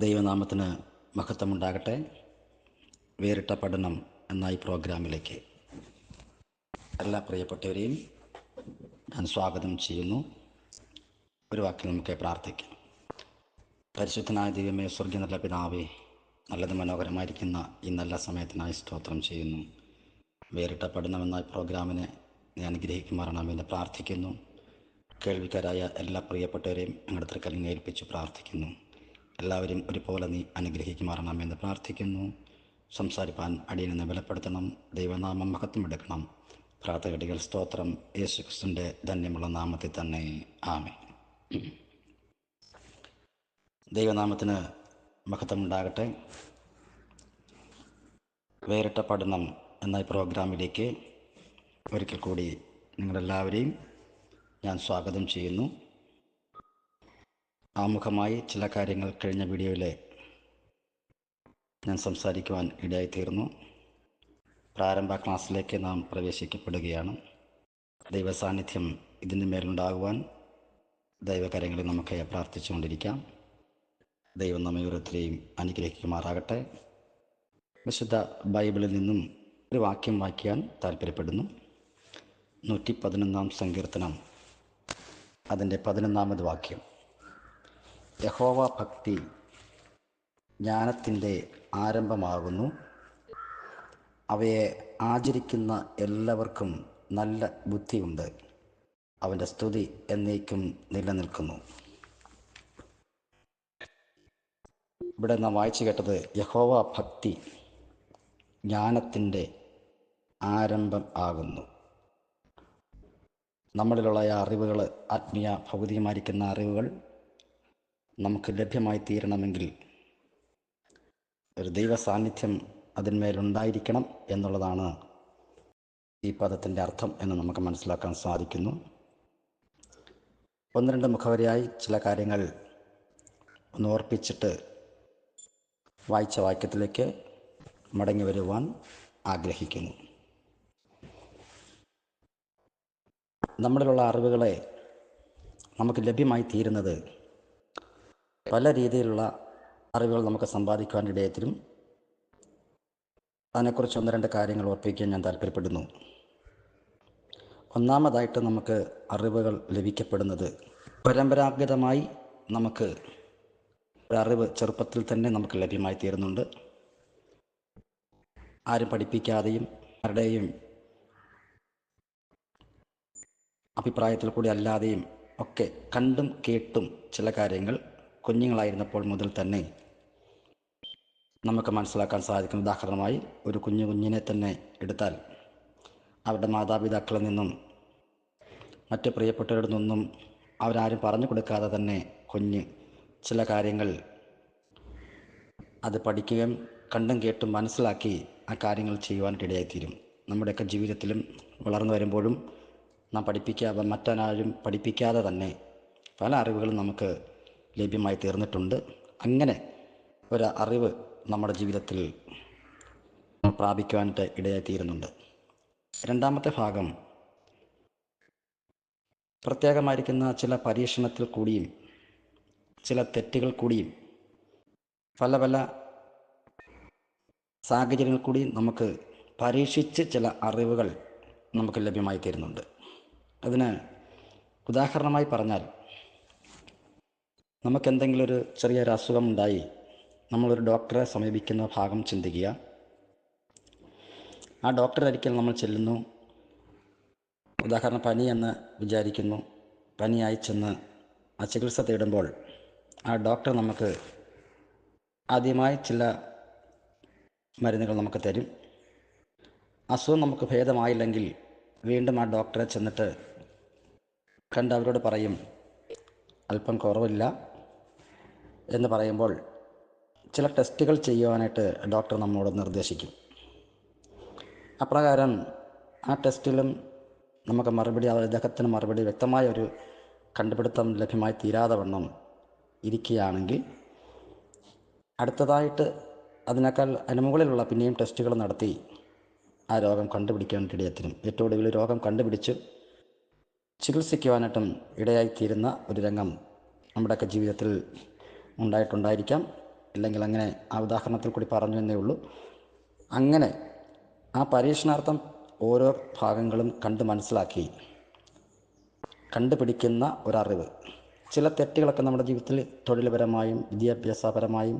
ദൈവനാമത്തിന് മഹത്വമുണ്ടാകട്ടെ. വേറിട്ട പഠനം എന്ന ഈ പ്രോഗ്രാമിലേക്ക് എല്ലാ പ്രിയപ്പെട്ടവരെയും ഞാൻ സ്വാഗതം ചെയ്യുന്നു. ഒരു വാക്കിൽ നമുക്ക് പ്രാർത്ഥിക്കാം. പരിശുദ്ധനായ ദൈവമേ, സ്വർഗ്ഗീയ നല്ല പിതാവേ, നല്ലത് മനോഹരമായിരിക്കുന്ന ഈ നല്ല സമയത്തിനായി സ്തോത്രം ചെയ്യുന്നു. വേറിട്ട പഠനം എന്ന പ്രോഗ്രാമിനെ നീ അനുഗ്രഹിക്കുമാറണമെന്ന് പ്രാർത്ഥിക്കുന്നു. കേൾവിക്കാരായ എല്ലാ പ്രിയപ്പെട്ടവരെയും ഞങ്ങളുടെ തൃക്കലിൽ ഏൽപ്പിച്ച് പ്രാർത്ഥിക്കുന്നു. എല്ലാവരും ഒരുപോലെ നീ അനുഗ്രഹിക്കുമാറണമെന്ന് പ്രാർത്ഥിക്കുന്നു. സംസാരിപ്പാൻ അടിയനെ ബലപ്പെടുത്തണം. ദൈവനാമം മഹത്വമെടുക്കണം. പ്രാർത്ഥകടികൾ സ്തോത്രം യേശുക്രിസ്തുവിൻ്റെ ധന്യമുള്ള നാമത്തിൽ തന്നെ, ആമേൻ. ദൈവനാമത്തിന് മഹത്വമുണ്ടാകട്ടെ. വേറിട്ട പഠനം എന്ന ഈ പ്രോഗ്രാമിലേക്ക് ഒരിക്കൽ കൂടി നിങ്ങളെല്ലാവരെയും ഞാൻ സ്വാഗതം ചെയ്യുന്നു. ആമുഖമായി ചില കാര്യങ്ങൾ കഴിഞ്ഞ വീഡിയോയിൽ ഞാൻ സംസാരിക്കുവാൻ ഇടയായിത്തീർന്നു. പ്രാരംഭ ക്ലാസ്സിലേക്ക് നാം പ്രവേശിക്കപ്പെടുകയാണ്. ദൈവസാന്നിധ്യം ഇതിന് മേലുണ്ടാകുവാൻ ദൈവകാര്യങ്ങളിൽ നമുക്ക് പ്രാർത്ഥിച്ചുകൊണ്ടിരിക്കാം. ദൈവം നമ്മെ ഓരോരുത്തരെയും അനുഗ്രഹിക്കുമാറാകട്ടെ. വിശുദ്ധ ബൈബിളിൽ നിന്നും ഒരു വാക്യം വായിക്കാൻ താല്പര്യപ്പെടുന്നു. 111 സങ്കീർത്തനം അതിൻ്റെ 11 വാക്യം. യഹോവ ഭക്തി ജ്ഞാനത്തിൻ്റെ ആരംഭമാകുന്നു. അവയെ ആചരിക്കുന്ന എല്ലാവർക്കും നല്ല ബുദ്ധിയുണ്ട്. അവൻ്റെ സ്തുതി എന്നേക്കും നിലനിൽക്കുന്നു. ഇവിടെ നാം വായിച്ചു കേട്ടത് യഹോവ ഭക്തി ജ്ഞാനത്തിൻ്റെ ആരംഭം ആകുന്നു. നമ്മളിലുള്ള അറിവുകൾ, ആത്മീയ ഭൗതികമായിരിക്കുന്ന അറിവുകൾ നമുക്ക് ലഭ്യമായി തീരണമെങ്കിൽ ഒരു ദൈവ സാന്നിധ്യം അതിന്മേലുണ്ടായിരിക്കണം എന്നുള്ളതാണ് ഈ പദത്തിൻ്റെ അർത്ഥം എന്ന് നമുക്ക് മനസ്സിലാക്കാൻ സാധിക്കുന്നു. 1-2 മുഖവരിയായി ചില കാര്യങ്ങൾ ഒന്ന് ഓർപ്പിച്ചിട്ട് വായിച്ച വാക്യത്തിലേക്ക് മടങ്ങി വരുവാൻ ആഗ്രഹിക്കുന്നു. നമ്മളിലുള്ള അറിവുകളെ നമുക്ക് ലഭ്യമായി തീരുന്നത് പല രീതിയിലുള്ള അറിവുകൾ നമുക്ക് സമ്പാദിക്കുവാൻ ഇടയായിത്തീരും. അതിനെക്കുറിച്ച് 1-2 കാര്യങ്ങൾ ഓർപ്പിക്കാൻ ഞാൻ താല്പര്യപ്പെടുന്നു. ഒന്നാമതായിട്ട് നമുക്ക് അറിവുകൾ ലഭിക്കപ്പെടുന്നത് പരമ്പരാഗതമായി നമുക്ക് ഒരറിവ് ചെറുപ്പത്തിൽ തന്നെ നമുക്ക് ലഭ്യമായി തീരുന്നുണ്ട്. ആരും പഠിപ്പിക്കാതെയും ആരുടെയും അഭിപ്രായത്തിൽ കൂടി അല്ലാതെയും ഒക്കെ കണ്ടും കേട്ടും ചില കാര്യങ്ങൾ കുഞ്ഞുങ്ങളായിരുന്നപ്പോൾ മുതൽ തന്നെ നമുക്ക് മനസ്സിലാക്കാൻ സാധിക്കും. ഉദാഹരണമായി ഒരു കുഞ്ഞിനെ തന്നെ എടുത്താൽ അവരുടെ മാതാപിതാക്കളിൽ നിന്നും മറ്റ് പ്രിയപ്പെട്ടവരിൽ നിന്നും അവരാരും പറഞ്ഞു കൊടുക്കാതെ തന്നെ കുഞ്ഞ് ചില കാര്യങ്ങൾ അത് പഠിക്കുകയും കണ്ടും കേട്ടും മനസ്സിലാക്കി ആ കാര്യങ്ങൾ ചെയ്യുവാനിടയായിത്തീരും. നമ്മുടെയൊക്കെ ജീവിതത്തിലും വളർന്നു വരുമ്പോഴും നാം മറ്റാരും പഠിപ്പിക്കാതെ തന്നെ പല അറിവുകളും നമുക്ക് ലഭ്യമായി തീർന്നിട്ടുണ്ട്. അങ്ങനെ ഒരു അറിവ് നമ്മുടെ ജീവിതത്തിൽ പ്രാപിക്കുവാനായിട്ട് ഇടയായിത്തീരുന്നുണ്ട്. രണ്ടാമത്തെ ഭാഗം പ്രത്യേകമായിരിക്കുന്ന ചില പരീക്ഷണത്തിൽ കൂടിയും ചില തെറ്റുകൾ കൂടിയും പല സാഹചര്യങ്ങൾ കൂടിയും നമുക്ക് പരീക്ഷിച്ച് ചില അറിവുകൾ നമുക്ക് ലഭ്യമായി തീരുന്നുണ്ട്. അതിന് ഉദാഹരണമായി പറഞ്ഞാൽ, നമുക്കെന്തെങ്കിലും ഒരു ചെറിയൊരു അസുഖമുണ്ടായി നമ്മളൊരു ഡോക്ടറെ സമീപിക്കുന്ന ഭാഗം ചിന്തിക്കുക. ആ ഡോക്ടറെ ഒരിക്കൽ നമ്മൾ ചെല്ലുന്നു. ഉദാഹരണം പനിയെന്ന് വിചാരിക്കുന്നു. പനിയായി ചെന്ന് ആ ചികിത്സ തേടുമ്പോൾ ആ ഡോക്ടർ നമുക്ക് ആദ്യമായി ചില മരുന്നുകൾ നമുക്ക് തരും. അസുഖം നമുക്ക് ഭേദമായില്ലെങ്കിൽ വീണ്ടും ആ ഡോക്ടറെ ചെന്നിട്ട് കണ്ട് അവരോട് പറയും അല്പം കുറവില്ല എന്ന് പറയുമ്പോൾ ചില ടെസ്റ്റുകൾ ചെയ്യുവാനായിട്ട് ഡോക്ടർ നമ്മോട് നിർദ്ദേശിക്കും. അപ്രകാരം ആ ടെസ്റ്റിലും നമുക്ക് അദ്ദേഹത്തിന് മറുപടി വ്യക്തമായ ഒരു കണ്ടുപിടുത്തം ലഭ്യമായി തീരാതെ വണ്ണം ഇരിക്കുകയാണെങ്കിൽ അടുത്തതായിട്ട് അതിനേക്കാൾ മുകളിലുള്ള പിന്നെയും ടെസ്റ്റുകൾ നടത്തി ആ രോഗം കണ്ടുപിടിക്കാൻ ഇടയായിത്തീരും. ഏറ്റവും ഒടുവിൽ രോഗം കണ്ടുപിടിച്ച് ചികിത്സിക്കുവാനായിട്ടും ഇടയായിത്തീരുന്ന ഒരു രംഗം നമ്മുടെയൊക്കെ ജീവിതത്തിൽ ഉണ്ടായിട്ടുണ്ടായിരിക്കാം. ഇല്ലെങ്കിൽ അങ്ങനെ ആ ഉദാഹരണത്തിൽ കൂടി പറഞ്ഞു എന്നേ ഉള്ളൂ. അങ്ങനെ ആ പരീക്ഷണാർത്ഥം ഓരോ ഭാഗങ്ങളും കണ്ട് മനസ്സിലാക്കി കണ്ടുപിടിക്കുന്ന ഒരറിവ്. ചില തെറ്റുകളൊക്കെ നമ്മുടെ ജീവിതത്തിൽ തൊഴിൽപരമായും വിദ്യാഭ്യാസപരമായും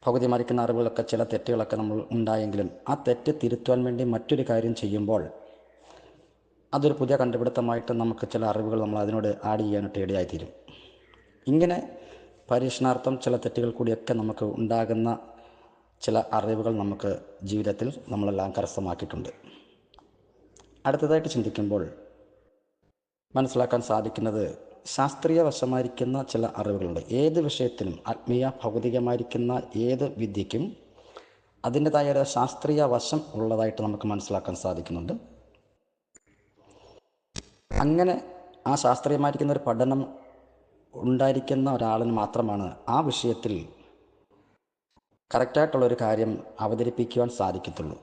പകുതി മറിക്കുന്ന അറിവുകളൊക്കെ ചില തെറ്റുകളൊക്കെ നമ്മൾ ഉണ്ടായെങ്കിലും ആ തെറ്റ് തിരുത്തുവാൻ വേണ്ടി മറ്റൊരു കാര്യം ചെയ്യുമ്പോൾ അതൊരു പുതിയ കണ്ടുപിടുത്തമായിട്ട് നമുക്ക് ചില അറിവുകൾ നമ്മൾ അതിനോട് ആഡ് ചെയ്യാനായിട്ട് ഇടയായിത്തീരും. ഇങ്ങനെ പരീക്ഷണാർത്ഥം ചില തെറ്റുകൾ കൂടിയൊക്കെ നമുക്ക് ഉണ്ടാകുന്ന ചില അറിവുകൾ നമുക്ക് ജീവിതത്തിൽ നമ്മളെല്ലാം കരസ്ഥമാക്കിയിട്ടുണ്ട്. അടുത്തതായിട്ട് ചിന്തിക്കുമ്പോൾ മനസ്സിലാക്കാൻ സാധിക്കുന്നത് ശാസ്ത്രീയ വശമായിരിക്കുന്ന ചില അറിവുകളുണ്ട്. ഏത് വിഷയത്തിനും ആത്മീയ ഭൗതികമായിരിക്കുന്ന ഏത് വിദ്യയ്ക്കും അതിൻ്റെതായ ഒരു ശാസ്ത്രീയ വശം ഉള്ളതായിട്ട് നമുക്ക് മനസ്സിലാക്കാൻ സാധിക്കുന്നുണ്ട്. അങ്ങനെ ആ ശാസ്ത്രീയമായിരിക്കുന്ന ഒരു പഠനം ഉണ്ടായിരിക്കുന്ന ഒരാളിന് മാത്രമാണ് ആ വിഷയത്തിൽ കറക്റ്റായിട്ടുള്ളൊരു കാര്യം അവതരിപ്പിക്കുവാൻ സാധിക്കത്തുള്ളൂ.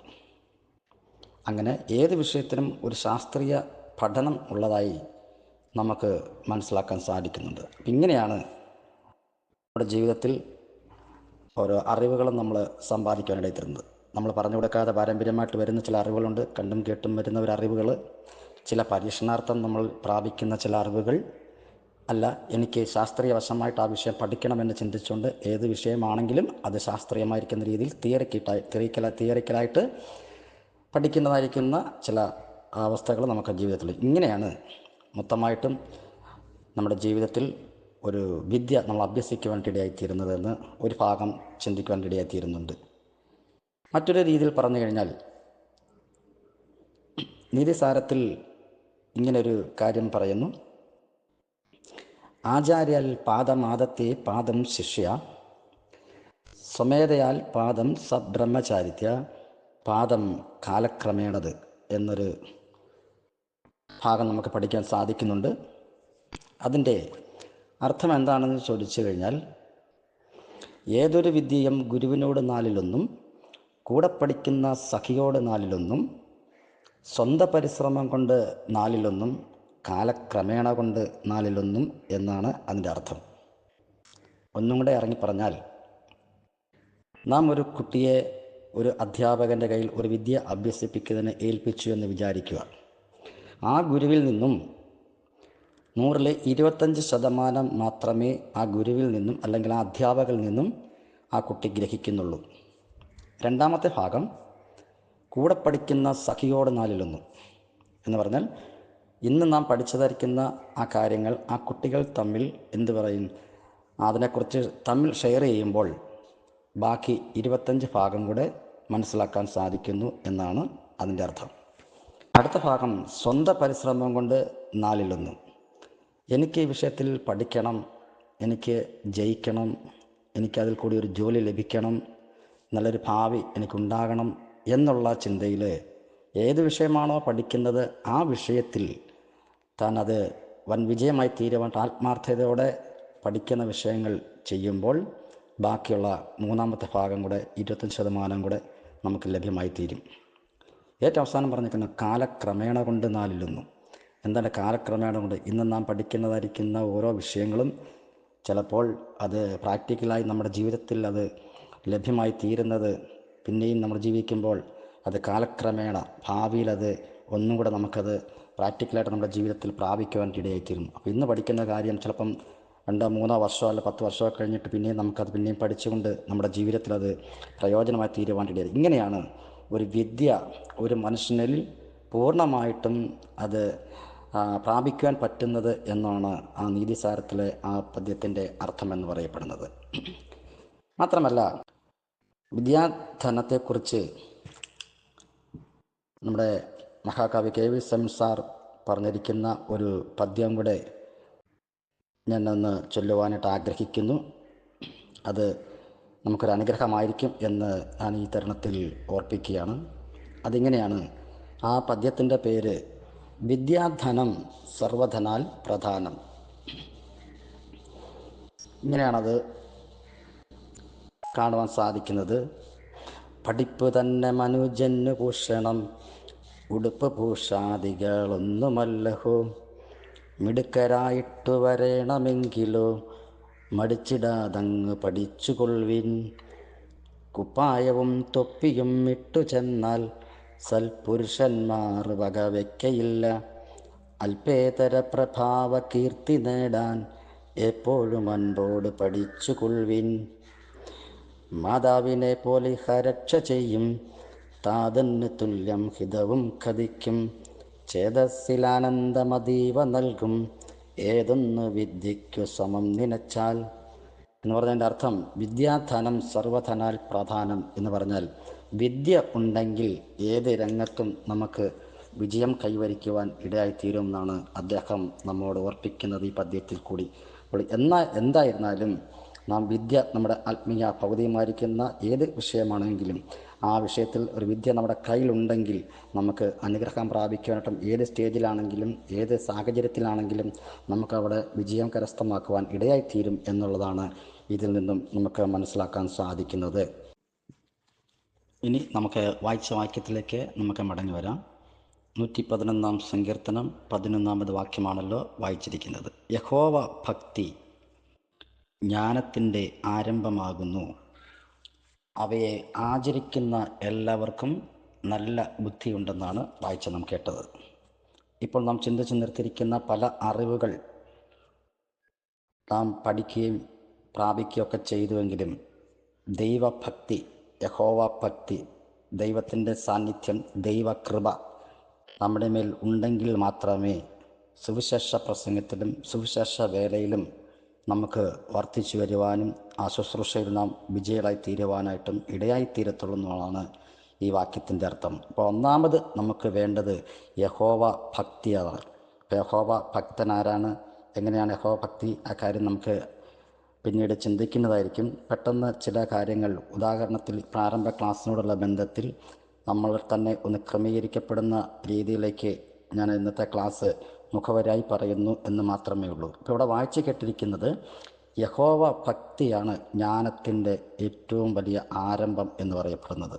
അങ്ങനെ ഏത് വിഷയത്തിനും ഒരു ശാസ്ത്രീയ പഠനം ഉള്ളതായി നമുക്ക് മനസ്സിലാക്കാൻ സാധിക്കുന്നുണ്ട്. ഇങ്ങനെയാണ് നമ്മുടെ ജീവിതത്തിൽ ഓരോ അറിവുകളും നമ്മൾ സമ്പാദിക്കാനിടയിൽ തരുന്നത്. നമ്മൾ പറഞ്ഞു കൊടുക്കാതെ പാരമ്പര്യമായിട്ട് വരുന്ന ചില അറിവുകളുണ്ട്. കണ്ടും കേട്ടും വരുന്ന ഒരു അറിവുകൾ, ചില പരീക്ഷണാർത്ഥം നമ്മൾ പ്രാപിക്കുന്ന ചില അറിവുകൾ അല്ല. എനിക്ക് ശാസ്ത്രീയ വശമായിട്ട് ആ വിഷയം പഠിക്കണമെന്ന് ചിന്തിച്ചുകൊണ്ട് ഏത് വിഷയമാണെങ്കിലും അത് ശാസ്ത്രീയമായിരിക്കുന്ന രീതിയിൽ തിയറിക്കലായിട്ട് പഠിക്കുന്നതായിരിക്കുന്ന ചില അവസ്ഥകൾ നമുക്ക് ജീവിതത്തിൽ. ഇങ്ങനെയാണ് മൊത്തമായിട്ടും നമ്മുടെ ജീവിതത്തിൽ ഒരു വിദ്യ നമ്മൾ അഭ്യസിക്കുവാൻ ഇടയായിത്തീരുന്നതെന്ന് ഒരു ഭാഗം ചിന്തിക്കുവാൻ ഇടയായിത്തീരുന്നുണ്ട്. മറ്റൊരു രീതിയിൽ പറഞ്ഞു കഴിഞ്ഞാൽ നീതിസാരത്തിൽ ഇങ്ങനൊരു കാര്യം പറയുന്നു: ആചാര്യാൽ പാദമാദത്തെ പാദം ശിഷ്യ, സ്വമേധയാൽ പാദം സബ്രഹ്മചാരിത്യ, പാദം കാലക്രമേണത് എന്നൊരു ഭാഗം നമുക്ക് പഠിക്കാൻ സാധിക്കുന്നുണ്ട്. അതിൻ്റെ അർത്ഥം എന്താണെന്ന് ചോദിച്ചു കഴിഞ്ഞാൽ, ഏതൊരു വിദ്യയും ഗുരുവിനോട് നാലിലൊന്നും, കൂടെ പഠിക്കുന്ന സഖിയോട് നാലിലൊന്നും, സ്വന്തം പരിശ്രമം കൊണ്ട് നാലിലൊന്നും, കാലക്രമേണ കൊണ്ട് നാലിലൊന്നും എന്നാണ് അതിൻ്റെ അർത്ഥം. ഒന്നും കൂടെ ഇറങ്ങി പറഞ്ഞാൽ, നാം ഒരു കുട്ടിയെ ഒരു അധ്യാപകൻ്റെ കയ്യിൽ ഒരു വിദ്യ അഭ്യസിപ്പിക്കുന്നതിന് ഏൽപ്പിച്ചു എന്ന് വിചാരിക്കുക. ആ ഗുരുവിൽ നിന്നും 100-ൽ 25% മാത്രമേ ആ ഗുരുവിൽ നിന്നും അല്ലെങ്കിൽ ആ അധ്യാപകരിൽ നിന്നും ആ കുട്ടി ഗ്രഹിക്കുന്നുള്ളൂ. രണ്ടാമത്തെ ഭാഗം കൂടെ പഠിക്കുന്ന സഖിയോട് നാലിലൊന്നും എന്ന് പറഞ്ഞാൽ, ഇന്ന് നാം പഠിച്ചതായിരിക്കുന്ന ആ കാര്യങ്ങൾ ആ കുട്ടികൾ തമ്മിൽ എന്ത് പറയും, അതിനെക്കുറിച്ച് തമ്മിൽ ഷെയർ ചെയ്യുമ്പോൾ ബാക്കി 25% കൂടെ മനസ്സിലാക്കാൻ സാധിക്കുന്നു എന്നാണ് അതിൻ്റെ അർത്ഥം. അടുത്ത ഭാഗം സ്വന്തം പരിശ്രമം കൊണ്ട് നാലിലൊന്നും. എനിക്ക് ഈ വിഷയത്തിൽ പഠിക്കണം, എനിക്ക് ജയിക്കണം, എനിക്കതിൽ കൂടി ഒരു ജോലി ലഭിക്കണം, നല്ലൊരു ഭാവി എനിക്കുണ്ടാകണം എന്നുള്ള ചിന്തയിൽ ഏത് വിഷയമാണോ പഠിക്കുന്നത് ആ വിഷയത്തിൽ താൻ അത് വൻ വിജയമായി തീരുവാൻ ആത്മാർത്ഥതയോടെ പഠിക്കുന്ന വിഷയങ്ങൾ ചെയ്യുമ്പോൾ ബാക്കിയുള്ള മൂന്നാമത്തെ ഭാഗം കൂടെ 25% കൂടെ നമുക്ക് ലഭ്യമായി തീരും. ഏറ്റവും അവസാനം പറഞ്ഞിരിക്കുന്ന കാലക്രമേണ കൊണ്ട് നാലിലൊന്നും. എന്താണ് കാലക്രമേണ കൊണ്ട്? ഇന്ന് നാം പഠിക്കുന്നതായിരിക്കുന്ന ഓരോ വിഷയങ്ങളും ചിലപ്പോൾ അത് പ്രാക്ടിക്കലായി നമ്മുടെ ജീവിതത്തിൽ അത് ലഭ്യമായി തീരുന്നത് പിന്നെയും നമ്മൾ ജീവിക്കുമ്പോൾ അത് കാലക്രമേണ ഭാവിയിൽ അത് ഒന്നും കൂടെ നമുക്കത് പ്രാക്ടിക്കലായിട്ട് നമ്മുടെ ജീവിതത്തിൽ പ്രാപിക്കുവാൻ ഇടയായിത്തീരും. അപ്പോൾ ഇന്ന് പഠിക്കുന്ന കാര്യം ചിലപ്പം 2-3 വർഷമോ അല്ല 10 വർഷമോ കഴിഞ്ഞിട്ട് പിന്നെയും നമുക്കത് പിന്നെയും പഠിച്ചുകൊണ്ട് നമ്മുടെ ജീവിതത്തിൽ അത് പ്രയോജനമായി തീരുവാൻ ഇടയായി. ഇങ്ങനെയാണ് ഒരു വിദ്യ ഒരു മനുഷ്യനിൽ പൂർണ്ണമായിട്ടും അത് പ്രാപിക്കുവാൻ പറ്റുന്നത് എന്നാണ് ആ നീതിസാരത്തിലെ ആ പദ്യത്തിൻ്റെ അർത്ഥമെന്ന് പറയപ്പെടുന്നത്. മാത്രമല്ല, വിദ്യാധനത്തെക്കുറിച്ച് നമ്മുടെ മഹാകവി കെ വി സെൻ സാർ പറഞ്ഞിരിക്കുന്ന ഒരു പദ്യം കൂടെ ഞാനൊന്ന് ചൊല്ലുവാനായിട്ട് ആഗ്രഹിക്കുന്നു. അത് നമുക്കൊരു അനുഗ്രഹമായിരിക്കും എന്ന് ഞാൻ ഈ തരുണത്തിൽ ഓർപ്പിക്കുകയാണ്. അതിങ്ങനെയാണ്. ആ പദ്യത്തിൻ്റെ പേര് വിദ്യാധനം സർവധനാൽ പ്രധാനം. ഇങ്ങനെയാണത് കാണുവാൻ സാധിക്കുന്നത്. പഠിപ്പ് തന്നെ മനുജന് ഭൂഷണം, ഉടുപ്പ് ഭൂഷാദികളൊന്നുമല്ലഹോ, മിടുക്കരായിട്ടു വരണമെങ്കിലോ മടിച്ചിടാതങ്ങ് പഠിച്ചുകൊള്ളുവിൻ. കുപ്പായവും തൊപ്പിയും ഇട്ടു ചെന്നാൽ സൽപുരുഷന്മാർ വകവയ്ക്കയില്ല. അല്പേതര പ്രഭാവ കീർത്തി നേടാൻ എപ്പോഴും അൻപോട് പഠിച്ചുകൊള്ളുവിൻ. മാതാവിനെ പോലെ ഹരക്ഷ ചെയ്യും താതന് തുല്യം ഹിതവും കഥിക്കും. ചേതസ്സിലാനന്ദമതീവ നൽകും ഏതൊന്ന് വിദ്യയ്ക്കു സമം നിനച്ചാൽ എന്ന് പറഞ്ഞതിൻ്റെ അർത്ഥം വിദ്യാധനം സർവധനാൽ പ്രധാനം എന്ന് പറഞ്ഞാൽ വിദ്യ ഉണ്ടെങ്കിൽ ഏത് രംഗത്തും നമുക്ക് വിജയം കൈവരിക്കുവാൻ ഇടയായിത്തീരും എന്നാണ് അദ്ദേഹം നമ്മോട് ഓർപ്പിക്കുന്നത് ഈ പദ്യത്തിൽ കൂടി. അപ്പോൾ എന്തായിരുന്നാലും നാം വിദ്യ നമ്മുടെ ആത്മീയ ഭൗതികമായിരിക്കുന്ന ഏത് വിഷയമാണെങ്കിലും ആ വിഷയത്തിൽ ഒരു വിദ്യ നമ്മുടെ കയ്യിലുണ്ടെങ്കിൽ നമുക്ക് അനുഗ്രഹം പ്രാപിക്കാനായിട്ടും ഏത് സ്റ്റേജിലാണെങ്കിലും ഏത് സാഹചര്യത്തിലാണെങ്കിലും നമുക്കവിടെ വിജയം കരസ്ഥമാക്കുവാൻ ഇടയായിത്തീരും എന്നുള്ളതാണ് ഇതിൽ നിന്നും നമുക്ക് മനസ്സിലാക്കാൻ സാധിക്കുന്നത്. ഇനി നമുക്ക് വായിച്ച വാക്യത്തിലേക്ക് നമുക്ക് മടങ്ങി വരാം. 111 സങ്കീർത്തനം 11 വാക്യമാണല്ലോ വായിച്ചിരിക്കുന്നത്. യഹോവ ഭക്തി ജ്ഞാനത്തിൻ്റെ ആരംഭമാകുന്നു, അവയെ ആചരിക്കുന്ന എല്ലാവർക്കും നല്ല ബുദ്ധിയുണ്ടെന്നാണ് വായിച്ച നാം കേട്ടത്. ഇപ്പോൾ നാം ചിന്തിച്ചു നിർത്തിയിരിക്കുന്ന പല അറിവുകൾ നാം പഠിക്കുകയും പ്രാപിക്കുകയൊക്കെ ചെയ്തുവെങ്കിലും ദൈവഭക്തി, യഹോവ ഭക്തി, ദൈവത്തിൻ്റെ സാന്നിധ്യം, ദൈവകൃപ നമ്മുടെ മേൽ ഉണ്ടെങ്കിൽ മാത്രമേ സുവിശേഷ പ്രസംഗത്തിലും സുവിശേഷ വേലയിലും നമുക്ക് വർദ്ധിച്ചു വരുവാനും ആ ശുശ്രൂഷയിൽ നാം വിജയികളായി തീരുവാനായിട്ടും ഇടയായിത്തീരത്തുള്ളൂ എന്നുള്ളതാണ് ഈ വാക്യത്തിൻ്റെ അർത്ഥം. അപ്പോൾ ഒന്നാമത് നമുക്ക് വേണ്ടത് യഹോവ ഭക്തിയാണ്. യഹോവ ഭക്തനാരാണ്, എങ്ങനെയാണ് യഹോവ ഭക്തി, ആ കാര്യം നമുക്ക് പിന്നീട് ചിന്തിക്കുന്നതായിരിക്കും. പെട്ടെന്ന് ചില കാര്യങ്ങൾ, ഉദാഹരണത്തിൽ പ്രാരംഭ ക്ലാസ്സിനോടുള്ള ബന്ധത്തിൽ നമ്മൾ തന്നെ ഒന്ന് ക്രമീകരിക്കപ്പെടുന്ന രീതിയിലേക്ക് ഞാൻ ഇന്നത്തെ ക്ലാസ് മുഖവരായി പറയുന്നു എന്ന് മാത്രമേ ഉള്ളൂ. ഇപ്പോൾ ഇവിടെ വായിച്ചു കേട്ടിരിക്കുന്നത് യഹോവ ഭക്തിയാണ് ജ്ഞാനത്തിൻ്റെ ഏറ്റവും വലിയ ആരംഭം എന്ന് പറയപ്പെടുന്നത്.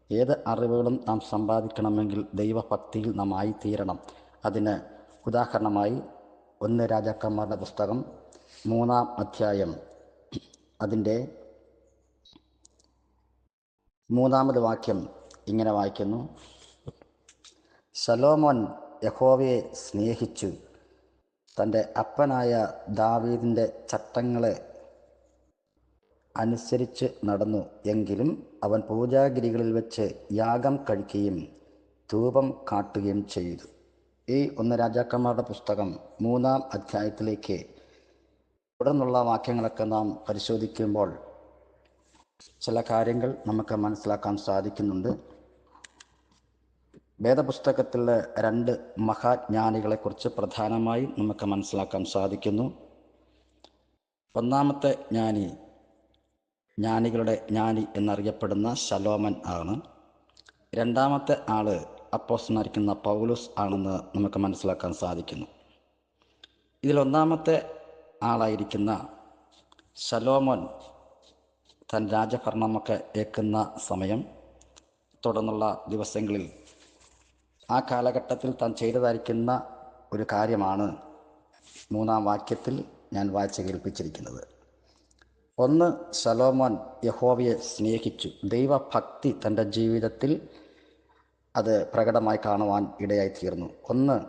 ഏത് അറിവുകളും നാം സമ്പാദിക്കണമെങ്കിൽ ദൈവഭക്തിയിൽ നാം ആയിത്തീരണം. അതിന് ഉദാഹരണമായി 1 രാജാക്കന്മാരുടെ പുസ്തകം 3-ാം അധ്യായം അതിൻ്റെ 3-ാമത് വാക്യം ഇങ്ങനെ വായിക്കുന്നു: ശലോമോൻ യഹോവയെ സ്നേഹിച്ചു, തൻ്റെ അപ്പനായ ദാവീദിൻ്റെ ചട്ടങ്ങളെ അനുസരിച്ച് നടന്നു. എങ്കിലും അവൻ പൂജാഗിരികളിൽ വെച്ച് യാഗം കഴിക്കുകയും ധൂപം കാട്ടുകയും ചെയ്തു. ഈ 1 രാജാക്കന്മാരുടെ പുസ്തകം 3-ാം അധ്യായത്തിലേക്ക് തുടർന്നുള്ള വാക്യങ്ങളൊക്കെ നാം പരിശോധിക്കുമ്പോൾ ചില കാര്യങ്ങൾ നമുക്ക് മനസ്സിലാക്കാൻ സാധിക്കുന്നുണ്ട്. വേദപുസ്തകത്തിലെ 2 മഹാജ്ഞാനികളെക്കുറിച്ച് പ്രധാനമായും നമുക്ക് മനസ്സിലാക്കാൻ സാധിക്കുന്നു. ഒന്നാമത്തെ ജ്ഞാനി, ജ്ഞാനികളുടെ ജ്ഞാനി എന്നറിയപ്പെടുന്ന ശലോമൻ ആണ്. രണ്ടാമത്തെ ആള് അപ്പോസ്തലനായിരിക്കുന്ന പൗലോസ് ആണെന്ന് നമുക്ക് മനസ്സിലാക്കാൻ സാധിക്കുന്നു. ഇതിൽ ഒന്നാമത്തെ ആളായിരിക്കുന്ന ശലോമോൻ താൻ രാജഭരണമൊക്കെ ഏൽക്കുന്ന സമയം, തുടർന്നുള്ള ദിവസങ്ങളിൽ ആ കാലഘട്ടത്തിൽ താൻ ചെയ്തതായിരിക്കുന്ന ഒരു കാര്യമാണ് 3-ാം വാക്യത്തിൽ ഞാൻ വായിച്ച് കേൾപ്പിച്ചിരിക്കുന്നത്. 1, ശലോമോൻ യഹോവയെ സ്നേഹിച്ചു. ദൈവഭക്തി തൻ്റെ ജീവിതത്തിൽ അത് പ്രകടമായി കാണുവാൻ ഇടയായിത്തീർന്നു. 1,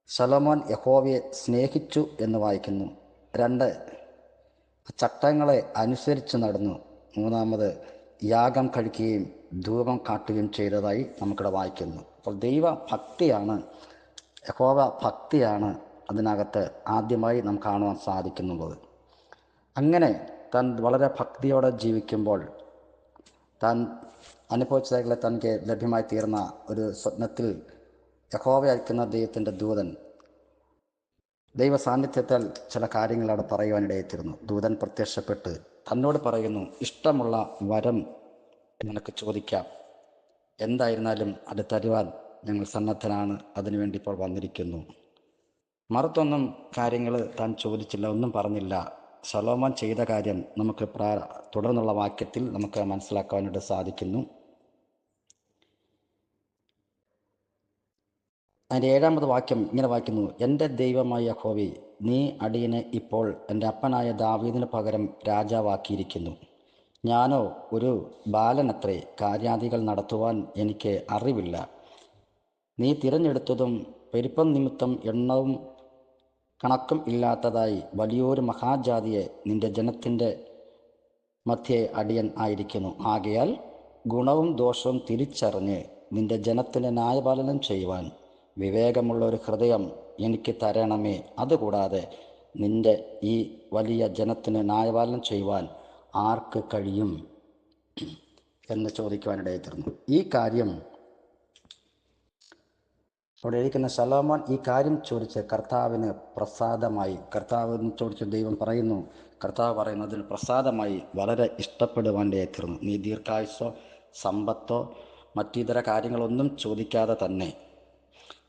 ശലോമോൻ യഹോവയെ സ്നേഹിച്ചു എന്ന് വായിക്കുന്നു. 2, ചട്ടങ്ങളെ അനുസരിച്ച് നടന്നു. 3-ാമത് യാഗം കഴിക്കുകയും ധൂപം കാട്ടുകയും ചെയ്തതായി നമുക്കിവിടെ വായിക്കുന്നു. അപ്പോൾ ദൈവഭക്തിയാണ്, യഹോവ ഭക്തിയാണ് അതിനകത്ത് ആദ്യമായി നാം കാണുവാൻ സാധിക്കുന്നത്. അങ്ങനെ താൻ വളരെ ഭക്തിയോടെ ജീവിക്കുമ്പോൾ താൻ അനുഭവിച്ചതായിട്ടുള്ള തനിക്ക് ലഭ്യമായി തീർന്ന ഒരു സ്വപ്നത്തിൽ യഹോവ അയക്കുന്ന ദൈവത്തിൻ്റെ ദൂതൻ ദൈവ സാന്നിധ്യത്താൽ ചില കാര്യങ്ങൾ അവിടെ പറയുവാനിടയായിത്തീർന്നു. ദൂതൻ പ്രത്യക്ഷപ്പെട്ട് തന്നോട് പറയുന്നു, ഇഷ്ടമുള്ള വരം നിനക്ക് ചോദിക്കാം, എന്തായിരുന്നാലും അത് തരുവാൻ ഞങ്ങൾ സന്നദ്ധനാണ്, അതിനുവേണ്ടി ഇപ്പോൾ വന്നിരിക്കുന്നു. മറുത്തൊന്നും കാര്യങ്ങൾ താൻ ചോദിച്ചില്ല, ഒന്നും പറഞ്ഞില്ല. ശലോമോൻ ചെയ്ത കാര്യം നമുക്ക് തുടർന്നുള്ള വാക്യത്തിൽ നമുക്ക് മനസ്സിലാക്കാനായിട്ട് സാധിക്കുന്നു. അതിൻ്റെ 7-ാമത് വാക്യം ഇങ്ങനെ വായിക്കുന്നു: എൻ്റെ ദൈവമായ യഹോവേ, നീ അടിയനെ ഇപ്പോൾ എൻ്റെ അപ്പനായ ദാവീദിന് പകരം രാജാവാക്കിയിരിക്കുന്നു. ഞാനോ ഒരു ബാലനത്രേ, കാര്യാദികൾ നടത്തുവാൻ എനിക്ക് അറിവില്ല. നീ തിരഞ്ഞെടുത്തതും പെരുപ്പം നിമിത്തം എണ്ണവും കണക്കും ഇല്ലാത്തതായി വലിയൊരു മഹാജാതിയെ നിന്റെ ജനത്തിൻ്റെ മധ്യേ അടിയൻ ആയിരിക്കുന്നു. ആകയാൽ ഗുണവും ദോഷവും തിരിച്ചറിഞ്ഞ് നിന്റെ ജനത്തിന് ന്യായപാലനം ചെയ്യുവാൻ വിവേകമുള്ള ഒരു ഹൃദയം എനിക്ക് തരണമേ. അതുകൂടാതെ നിന്റെ ഈ വലിയ ജനത്തിന് ന്യായപാലനം ചെയ്യുവാൻ ആർക്ക് കഴിയും എന്ന് ചോദിക്കുവാനിടയായിത്തീർന്നു. ഈ കാര്യം അവിടെ ഇരിക്കുന്ന ശലോമോൻ ഈ കാര്യം ചോദിച്ച് കർത്താവിന് പ്രസാദമായി. കർത്താവിന് ചോദിച്ച ദൈവം പറയുന്നു, കർത്താവ് പറയുന്നു, അതിന് പ്രസാദമായി, വളരെ ഇഷ്ടപ്പെടുവാനിടയായിത്തീർന്നു. നീ ദീർഘായുസ്സോ സമ്പത്തോ മറ്റിതര കാര്യങ്ങളൊന്നും ചോദിക്കാതെ തന്നെ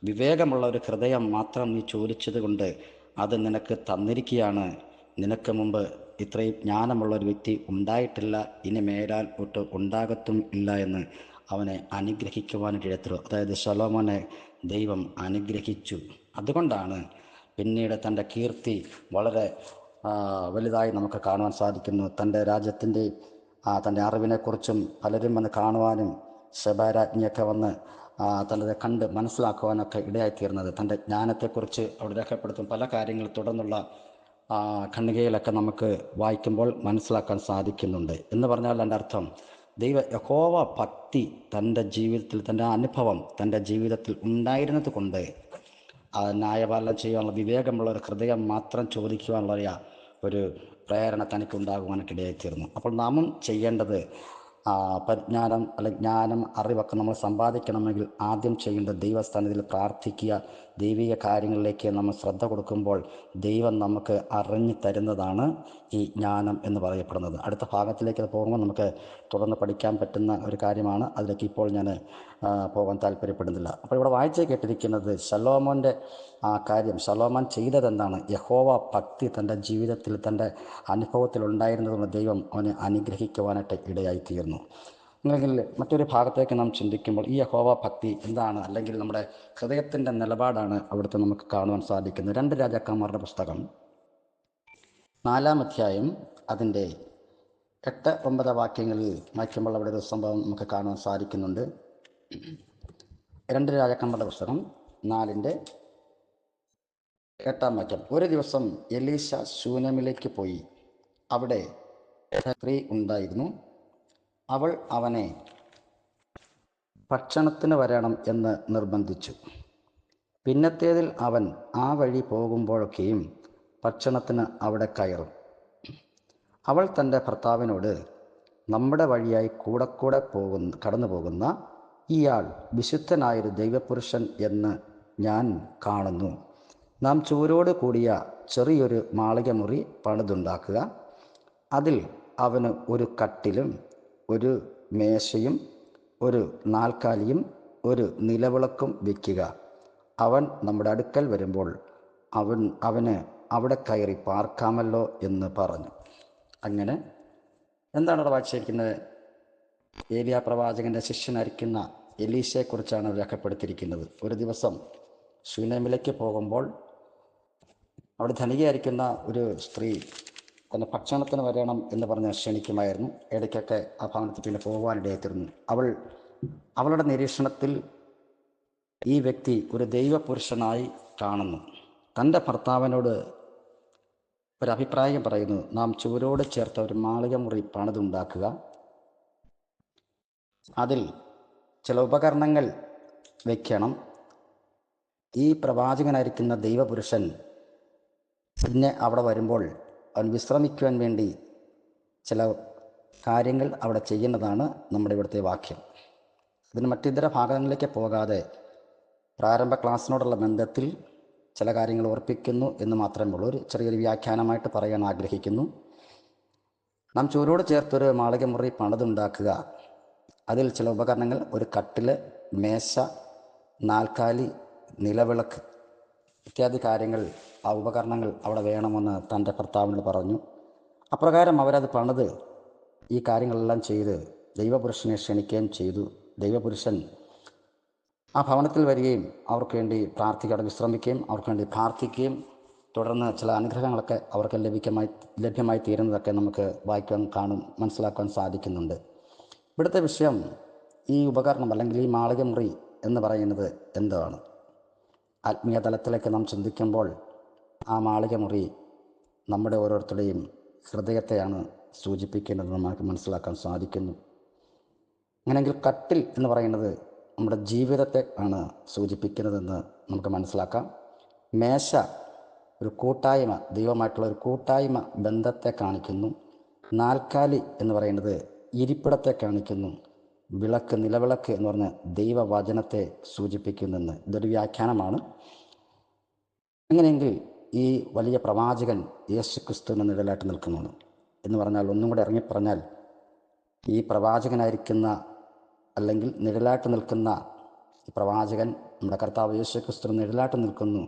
വിവേകമുള്ള ഒരു ഹൃദയം മാത്രം നീ ചോദിച്ചത് കൊണ്ട് അത് നിനക്ക് തന്നിരിക്കുകയാണ്. നിനക്ക് മുമ്പ് ഇത്രയും ജ്ഞാനമുള്ള ഒരു വ്യക്തി ഉണ്ടായിട്ടില്ല, ഇനി മേലാൽ ഒട്ട് ഉണ്ടാകത്തും ഇല്ല എന്ന് അവനെ അനുഗ്രഹിക്കുവാനിടയായിത്തീർന്നു. അതായത് ശലോമോനെ ദൈവം അനുഗ്രഹിച്ചു. അതുകൊണ്ടാണ് പിന്നീട് തൻ്റെ കീർത്തി വളരെ വലുതായി നമുക്ക് കാണുവാൻ സാധിക്കുന്നു. തൻ്റെ രാജ്യത്തിൻ്റെ തൻ്റെ അറിവിനെക്കുറിച്ചും പലരും വന്ന് കാണുവാനും ശബാരാജ്ഞിയൊക്കെ വന്ന് തൻ്റെ കണ്ട് മനസ്സിലാക്കുവാനൊക്കെ ഇടയായിത്തീർന്നത്. തൻ്റെ ജ്ഞാനത്തെക്കുറിച്ച് അവിടെ രേഖപ്പെടുത്തും പല കാര്യങ്ങൾ തുടർന്നുള്ള ഖണ്ഡികയിലൊക്കെ നമുക്ക് വായിക്കുമ്പോൾ മനസ്സിലാക്കാൻ സാധിക്കുന്നുണ്ട്. എന്ന് പറഞ്ഞാൽ എൻ്റെ അർത്ഥം, യഹോവ ഭക്തി തൻ്റെ ജീവിതത്തിൽ, തൻ്റെ അനുഭവം തൻ്റെ ജീവിതത്തിൽ ഉണ്ടായിരുന്നത് കൊണ്ട് ന്യായപാലനം ചെയ്യാനുള്ള വിവേകമുള്ള ഒരു ഹൃദയം മാത്രം ചോദിക്കുവാനുള്ള ഒരു പ്രേരണ തനിക്കുണ്ടാകുവാനൊക്കെ ഇടയായിത്തീർന്നു. അപ്പോൾ നാമും ചെയ്യേണ്ടത് പരിജ്ഞാനം അല്ലെങ്കിൽ ജ്ഞാനം, അറിവൊക്കെ നമ്മൾ സമ്പാദിക്കണമെങ്കിൽ ആദ്യം ചെയ്യേണ്ടത് ദൈവസ്ഥാനത്തിൽ പ്രാർത്ഥിക്കുക. ദൈവിക കാര്യങ്ങളിലേക്ക് നമ്മൾ ശ്രദ്ധ കൊടുക്കുമ്പോൾ ദൈവം നമുക്ക് അറിഞ്ഞു തരുന്നതാണ് ഈ ജ്ഞാനം എന്ന് പറയപ്പെടുന്നത്. അടുത്ത ഭാഗത്തിലേക്ക് പോകുമ്പോൾ നമുക്ക് തുടർന്ന് പഠിക്കാൻ പറ്റുന്ന ഒരു കാര്യമാണ്. അതിലേക്ക് ഇപ്പോൾ ഞാൻ പോകാൻ താല്പര്യപ്പെടുന്നില്ല. അപ്പോൾ ഇവിടെ വായിച്ച് കേട്ടിരിക്കുന്നത് ശലോമോൻ്റെ കാര്യം. ശലോമോൻ ചെയ്തതെന്താണ്? യഹോവ ഭക്തി തൻ്റെ ജീവിതത്തിൽ, തൻ്റെ അനുഭവത്തിൽ ഉണ്ടായിരുന്നതുകൊണ്ട് ദൈവം അവനെ അനുഗ്രഹിക്കുവാനായിട്ട് ഇടയായിത്തീർന്നു. അല്ലെങ്കിൽ മറ്റൊരു ഭാഗത്തേക്ക് നാം ചിന്തിക്കുമ്പോൾ ഈ യഹോവ ഭക്തി എന്താണ്, അല്ലെങ്കിൽ നമ്മുടെ ഹൃദയത്തിൻ്റെ നിലപാടാണ് അവിടുത്തെ നമുക്ക് കാണുവാൻ സാധിക്കുന്നത്. 2 രാജാക്കന്മാരുടെ പുസ്തകം 4-ാം അധ്യായം അതിൻ്റെ 8-9 വാക്യങ്ങളിൽ വായിക്കുമ്പോൾ അവിടെ ഒരു സംഭവം നമുക്ക് കാണുവാൻ സാധിക്കുന്നുണ്ട്. 2 രാജാക്കന്മാരുടെ പുസ്തകം 4-ന്റെ 8-ാം വാക്യം: ഒരു ദിവസം എലീശ ശൂനേമിലേക്ക് പോയി. അവിടെ സ്ത്രീ ഉണ്ടായിരുന്നു. അവൾ അവനെ ഭക്ഷണത്തിന് വരണം എന്ന് നിർബന്ധിച്ചു. പിന്നത്തേതിൽ അവൻ ആ വഴി പോകുമ്പോഴൊക്കെയും ഭക്ഷണത്തിന് അവിടെ കയറും. അവൾ തൻ്റെ ഭർത്താവിനോട്, നമ്മുടെ വഴിയായി കൂടെ കടന്നു പോകുന്ന ഇയാൾ വിശുദ്ധനായൊരു ദൈവപുരുഷൻ എന്ന് ഞാൻ കാണുന്നു. നാം ചൂരോട് കൂടിയ ചെറിയൊരു മാളികമുറി പണിതുണ്ടാക്കുക. അതിൽ അവന് ഒരു കട്ടിലും ഒരു മേശയും ഒരു നാൽക്കാലിയും ഒരു നിലവിളക്കും വയ്ക്കുക. അവൻ നമ്മുടെ അടുക്കൽ വരുമ്പോൾ അവന് അവിടെ കയറി പാർക്കാമല്ലോ എന്ന് പറഞ്ഞു. അങ്ങനെ എന്താണ് അവിടെ വായിച്ചിരിക്കുന്നത്? ഏലിയാ പ്രവാചകൻ്റെ ശിഷ്യനായിരിക്കുന്ന എലീശയെക്കുറിച്ചാണ് രേഖപ്പെടുത്തിയിരിക്കുന്നത്. ഒരു ദിവസം ശൂനേമിലേക്ക് പോകുമ്പോൾ അവിടെ ധനികയായിരിക്കുന്ന ഒരു സ്ത്രീ തൻ്റെ ഭക്ഷണത്തിന് വരണം എന്ന് പറഞ്ഞ് ക്ഷണിക്കുമായിരുന്നു. ഇടയ്ക്കൊക്കെ ആ ഭവനത്തിൽ പിന്നെ പോകുവാനിടയായിത്തീർന്നു. അവളുടെ നിരീക്ഷണത്തിൽ ഈ വ്യക്തി ഒരു ദൈവപുരുഷനായി കാണുന്നു. തൻ്റെ ഭർത്താവിനോട് ഒരഭിപ്രായം പറയുന്നു: നാം ചുവരോട് ചേർത്ത ഒരു മാളികമുറി പണിതുണ്ടാക്കുക. അതിൽ ചില ഉപകരണങ്ങൾ വയ്ക്കണം. ഈ പ്രവാചകനായിരിക്കുന്ന ദൈവപുരുഷൻ പിന്നെ അവിടെ വരുമ്പോൾ അവൻ വിശ്രമിക്കുവാൻ വേണ്ടി ചില കാര്യങ്ങൾ അവിടെ ചെയ്യുന്നതാണ് നമ്മുടെ ഇവിടുത്തെ വാക്യം. ഇതിന് മറ്റിതര ഭാഗങ്ങളിലേക്ക് പോകാതെ പ്രാരംഭ ക്ലാസ്സിനോടുള്ള ബന്ധത്തിൽ ചില കാര്യങ്ങൾ ഓർപ്പിക്കുന്നു എന്ന് മാത്രമേ ഉള്ളൂ. ഒരു ചെറിയൊരു വ്യാഖ്യാനമായിട്ട് പറയാൻ ആഗ്രഹിക്കുന്നു. നാം ചൂരോട് ചേർത്തൊരു മാളികമുറി പണിതുണ്ടാക്കുക. അതിൽ ചില ഉപകരണങ്ങൾ, ഒരു കട്ടില്, മേശ, നാൽക്കാലി, നിലവിളക്ക് ഇത്യാദി കാര്യങ്ങൾ, ആ ഉപകരണങ്ങൾ അവിടെ വേണമെന്ന് തൻ്റെ ഭർത്താവിനോട് പറഞ്ഞു. അപ്രകാരം അവരത് പണിത് ഈ കാര്യങ്ങളെല്ലാം ചെയ്ത് ദൈവപുരുഷനെ ക്ഷണിക്കുകയും ചെയ്തു. ദൈവപുരുഷൻ ആ ഭവനത്തിൽ വരികയും അവർക്ക് വേണ്ടി അവിടെ വിശ്രമിക്കുകയും അവർക്ക് വേണ്ടി പ്രാർത്ഥിക്കുകയും തുടർന്ന് ചില അനുഗ്രഹങ്ങളൊക്കെ അവർക്ക് ലഭ്യമായി തീരുന്നതൊക്കെ നമുക്ക് വായിക്കാൻ മനസ്സിലാക്കാൻ സാധിക്കുന്നുണ്ട്. ഇവിടുത്തെ വിഷയം ഈ ഉപകരണം അല്ലെങ്കിൽ ഈ മാളികമുറി എന്ന് പറയുന്നത് എന്താണ്? ആത്മീയ തലത്തിലേക്ക് നാം ചിന്തിക്കുമ്പോൾ ആ മാളികമുറി നമ്മുടെ ഓരോരുത്തരുടെയും ഹൃദയത്തെയാണ് സൂചിപ്പിക്കുന്നതെന്ന് നമുക്ക് മനസ്സിലാക്കാൻ സാധിക്കുന്നു. അങ്ങനെയെങ്കിൽ കട്ടിൽ എന്ന് പറയുന്നത് നമ്മുടെ ജീവിതത്തെ ആണ് സൂചിപ്പിക്കുന്നതെന്ന് നമുക്ക് മനസ്സിലാക്കാം. മേശ ഒരു കൂട്ടായ്മ, ദൈവമായിട്ടുള്ള ഒരു കൂട്ടായ്മ ബന്ധത്തെ കാണിക്കുന്നു. നാൽക്കാലി എന്ന് പറയുന്നത് ഇരിപ്പിടത്തെ കാണിക്കുന്നു. നിലവിളക്ക് എന്ന് പറഞ്ഞ ദൈവവചനത്തെ സൂചിപ്പിക്കുന്നെന്ന് ഇതൊരു വ്യാഖ്യാനമാണ്. അങ്ങനെയെങ്കിൽ ഈ വലിയ പ്രവാചകൻ യേശുക്രിസ്തുവിന് നിഴലായിട്ട് നിൽക്കുന്നു എന്ന് പറഞ്ഞാൽ, ഒന്നും കൂടെ ഇറങ്ങിപ്പറഞ്ഞാൽ, ഈ പ്രവാചകനായിരിക്കുന്ന അല്ലെങ്കിൽ നിഴലായിട്ട് നിൽക്കുന്ന ഈ പ്രവാചകൻ നമ്മുടെ കർത്താവ് യേശുക്രിസ്തുവിന് നിഴലായിട്ട് നിൽക്കുന്നു.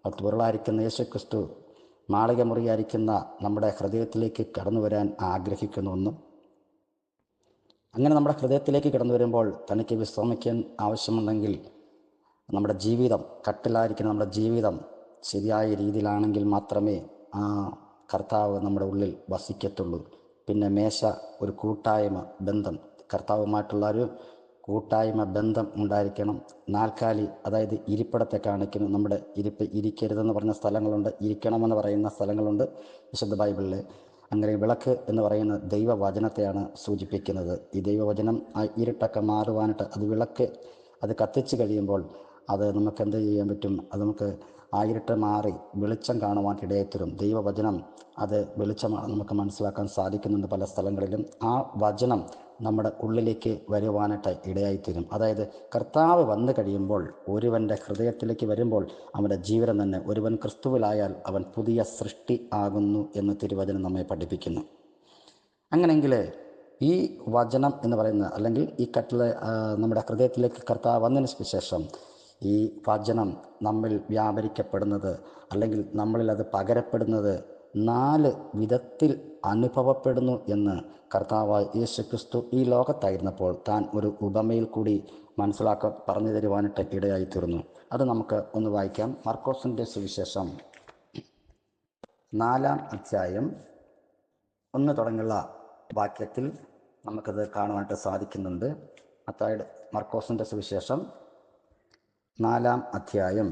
പൊരുളായിരിക്കുന്ന യേശുക്രിസ്തു മാളികമുറിയായിരിക്കുന്ന നമ്മുടെ ഹൃദയത്തിലേക്ക് കടന്നു വരാൻ ആഗ്രഹിക്കുന്നുവെന്നും, അങ്ങനെ നമ്മുടെ ഹൃദയത്തിലേക്ക് കടന്നു വരുമ്പോൾ തനിക്ക് വിശ്രമിക്കാൻ ആവശ്യമുണ്ടെങ്കിൽ നമ്മുടെ ജീവിതം, കട്ടിലായിരിക്കുന്ന നമ്മുടെ ജീവിതം ശരിയായ രീതിയിലാണെങ്കിൽ മാത്രമേ ആ കർത്താവ് നമ്മുടെ ഉള്ളിൽ വസിക്കത്തുള്ളൂ. പിന്നെ മേശ ഒരു കൂട്ടായ്മ ബന്ധം, കർത്താവുമായിട്ടുള്ള ഒരു കൂട്ടായ്മ ബന്ധം ഉണ്ടായിരിക്കണം. നാൽക്കാലി അതായത് ഇരിപ്പിടത്തെ കാണിക്കുന്നു. നമ്മുടെ ഇരിക്കരുതെന്ന് പറഞ്ഞ സ്ഥലങ്ങളുണ്ട്, ഇരിക്കണമെന്ന് പറയുന്ന സ്ഥലങ്ങളുണ്ട് വിശുദ്ധ ബൈബിളിൽ. അങ്ങനെ വിളക്ക് എന്ന് പറയുന്ന ദൈവവചനത്തെയാണ് സൂചിപ്പിക്കുന്നത്. ഈ ദൈവവചനം ആ ഇരുട്ടൊക്കെ മാറുവാനായിട്ട്, അത് കത്തിച്ച് കഴിയുമ്പോൾ അത് നമുക്ക് എന്ത് ചെയ്യാൻ പറ്റും? അത് നമുക്ക് ആ ഇരുട്ട് മാറി വെളിച്ചം കാണുവാൻ ഇടയായിത്തീരും. ദൈവവചനം അത് വെളിച്ചമാണ്, നമുക്ക് മനസ്സിലാക്കാൻ സാധിക്കുന്നുണ്ട് പല സ്ഥലങ്ങളിലും. ആ വചനം നമ്മുടെ ഉള്ളിലേക്ക് വരുവാനായിട്ട് ഇടയായിത്തീരും. അതായത് കർത്താവ് വന്നു കഴിയുമ്പോൾ, ഒരുവൻ്റെ ഹൃദയത്തിലേക്ക് വരുമ്പോൾ അവൻ്റെ ജീവിതം തന്നെ, ഒരുവൻ ക്രിസ്തുവിലായാൽ അവൻ പുതിയ സൃഷ്ടി ആകുന്നു എന്ന് തിരുവചനം നമ്മെ പഠിപ്പിക്കുന്നു. അങ്ങനെയെങ്കിൽ ഈ വചനം എന്ന് പറയുന്ന, അല്ലെങ്കിൽ ഈ നമ്മുടെ ഹൃദയത്തിലേക്ക് കർത്താവ് വന്നതിന് ശേഷം ഈ വചനം നമ്മിൽ വ്യാപരിക്കപ്പെടുന്നത്, അല്ലെങ്കിൽ നമ്മളിൽ അത് പകരപ്പെടുന്നത് 4 വിധത്തിൽ അനുഭവപ്പെടുന്നു എന്ന് കർത്താവായ യേശുക്രിസ്തു ഈ ലോകത്തായിരുന്നപ്പോൾ താൻ ഒരു ഉപമയിൽ കൂടി പറഞ്ഞു തരുവാനായിട്ട് ഇടയായി തീർന്നു. അത് നമുക്ക് ഒന്ന് വായിക്കാം. മർക്കോസിൻ്റെ സുവിശേഷം 4-ാം അധ്യായം 1 തുടങ്ങിയുള്ള വാക്യത്തിൽ നമുക്കത് കാണുവാനായിട്ട് സാധിക്കുന്നുണ്ട്. മർക്കോസിൻ്റെ സുവിശേഷം 4-ാം അധ്യായം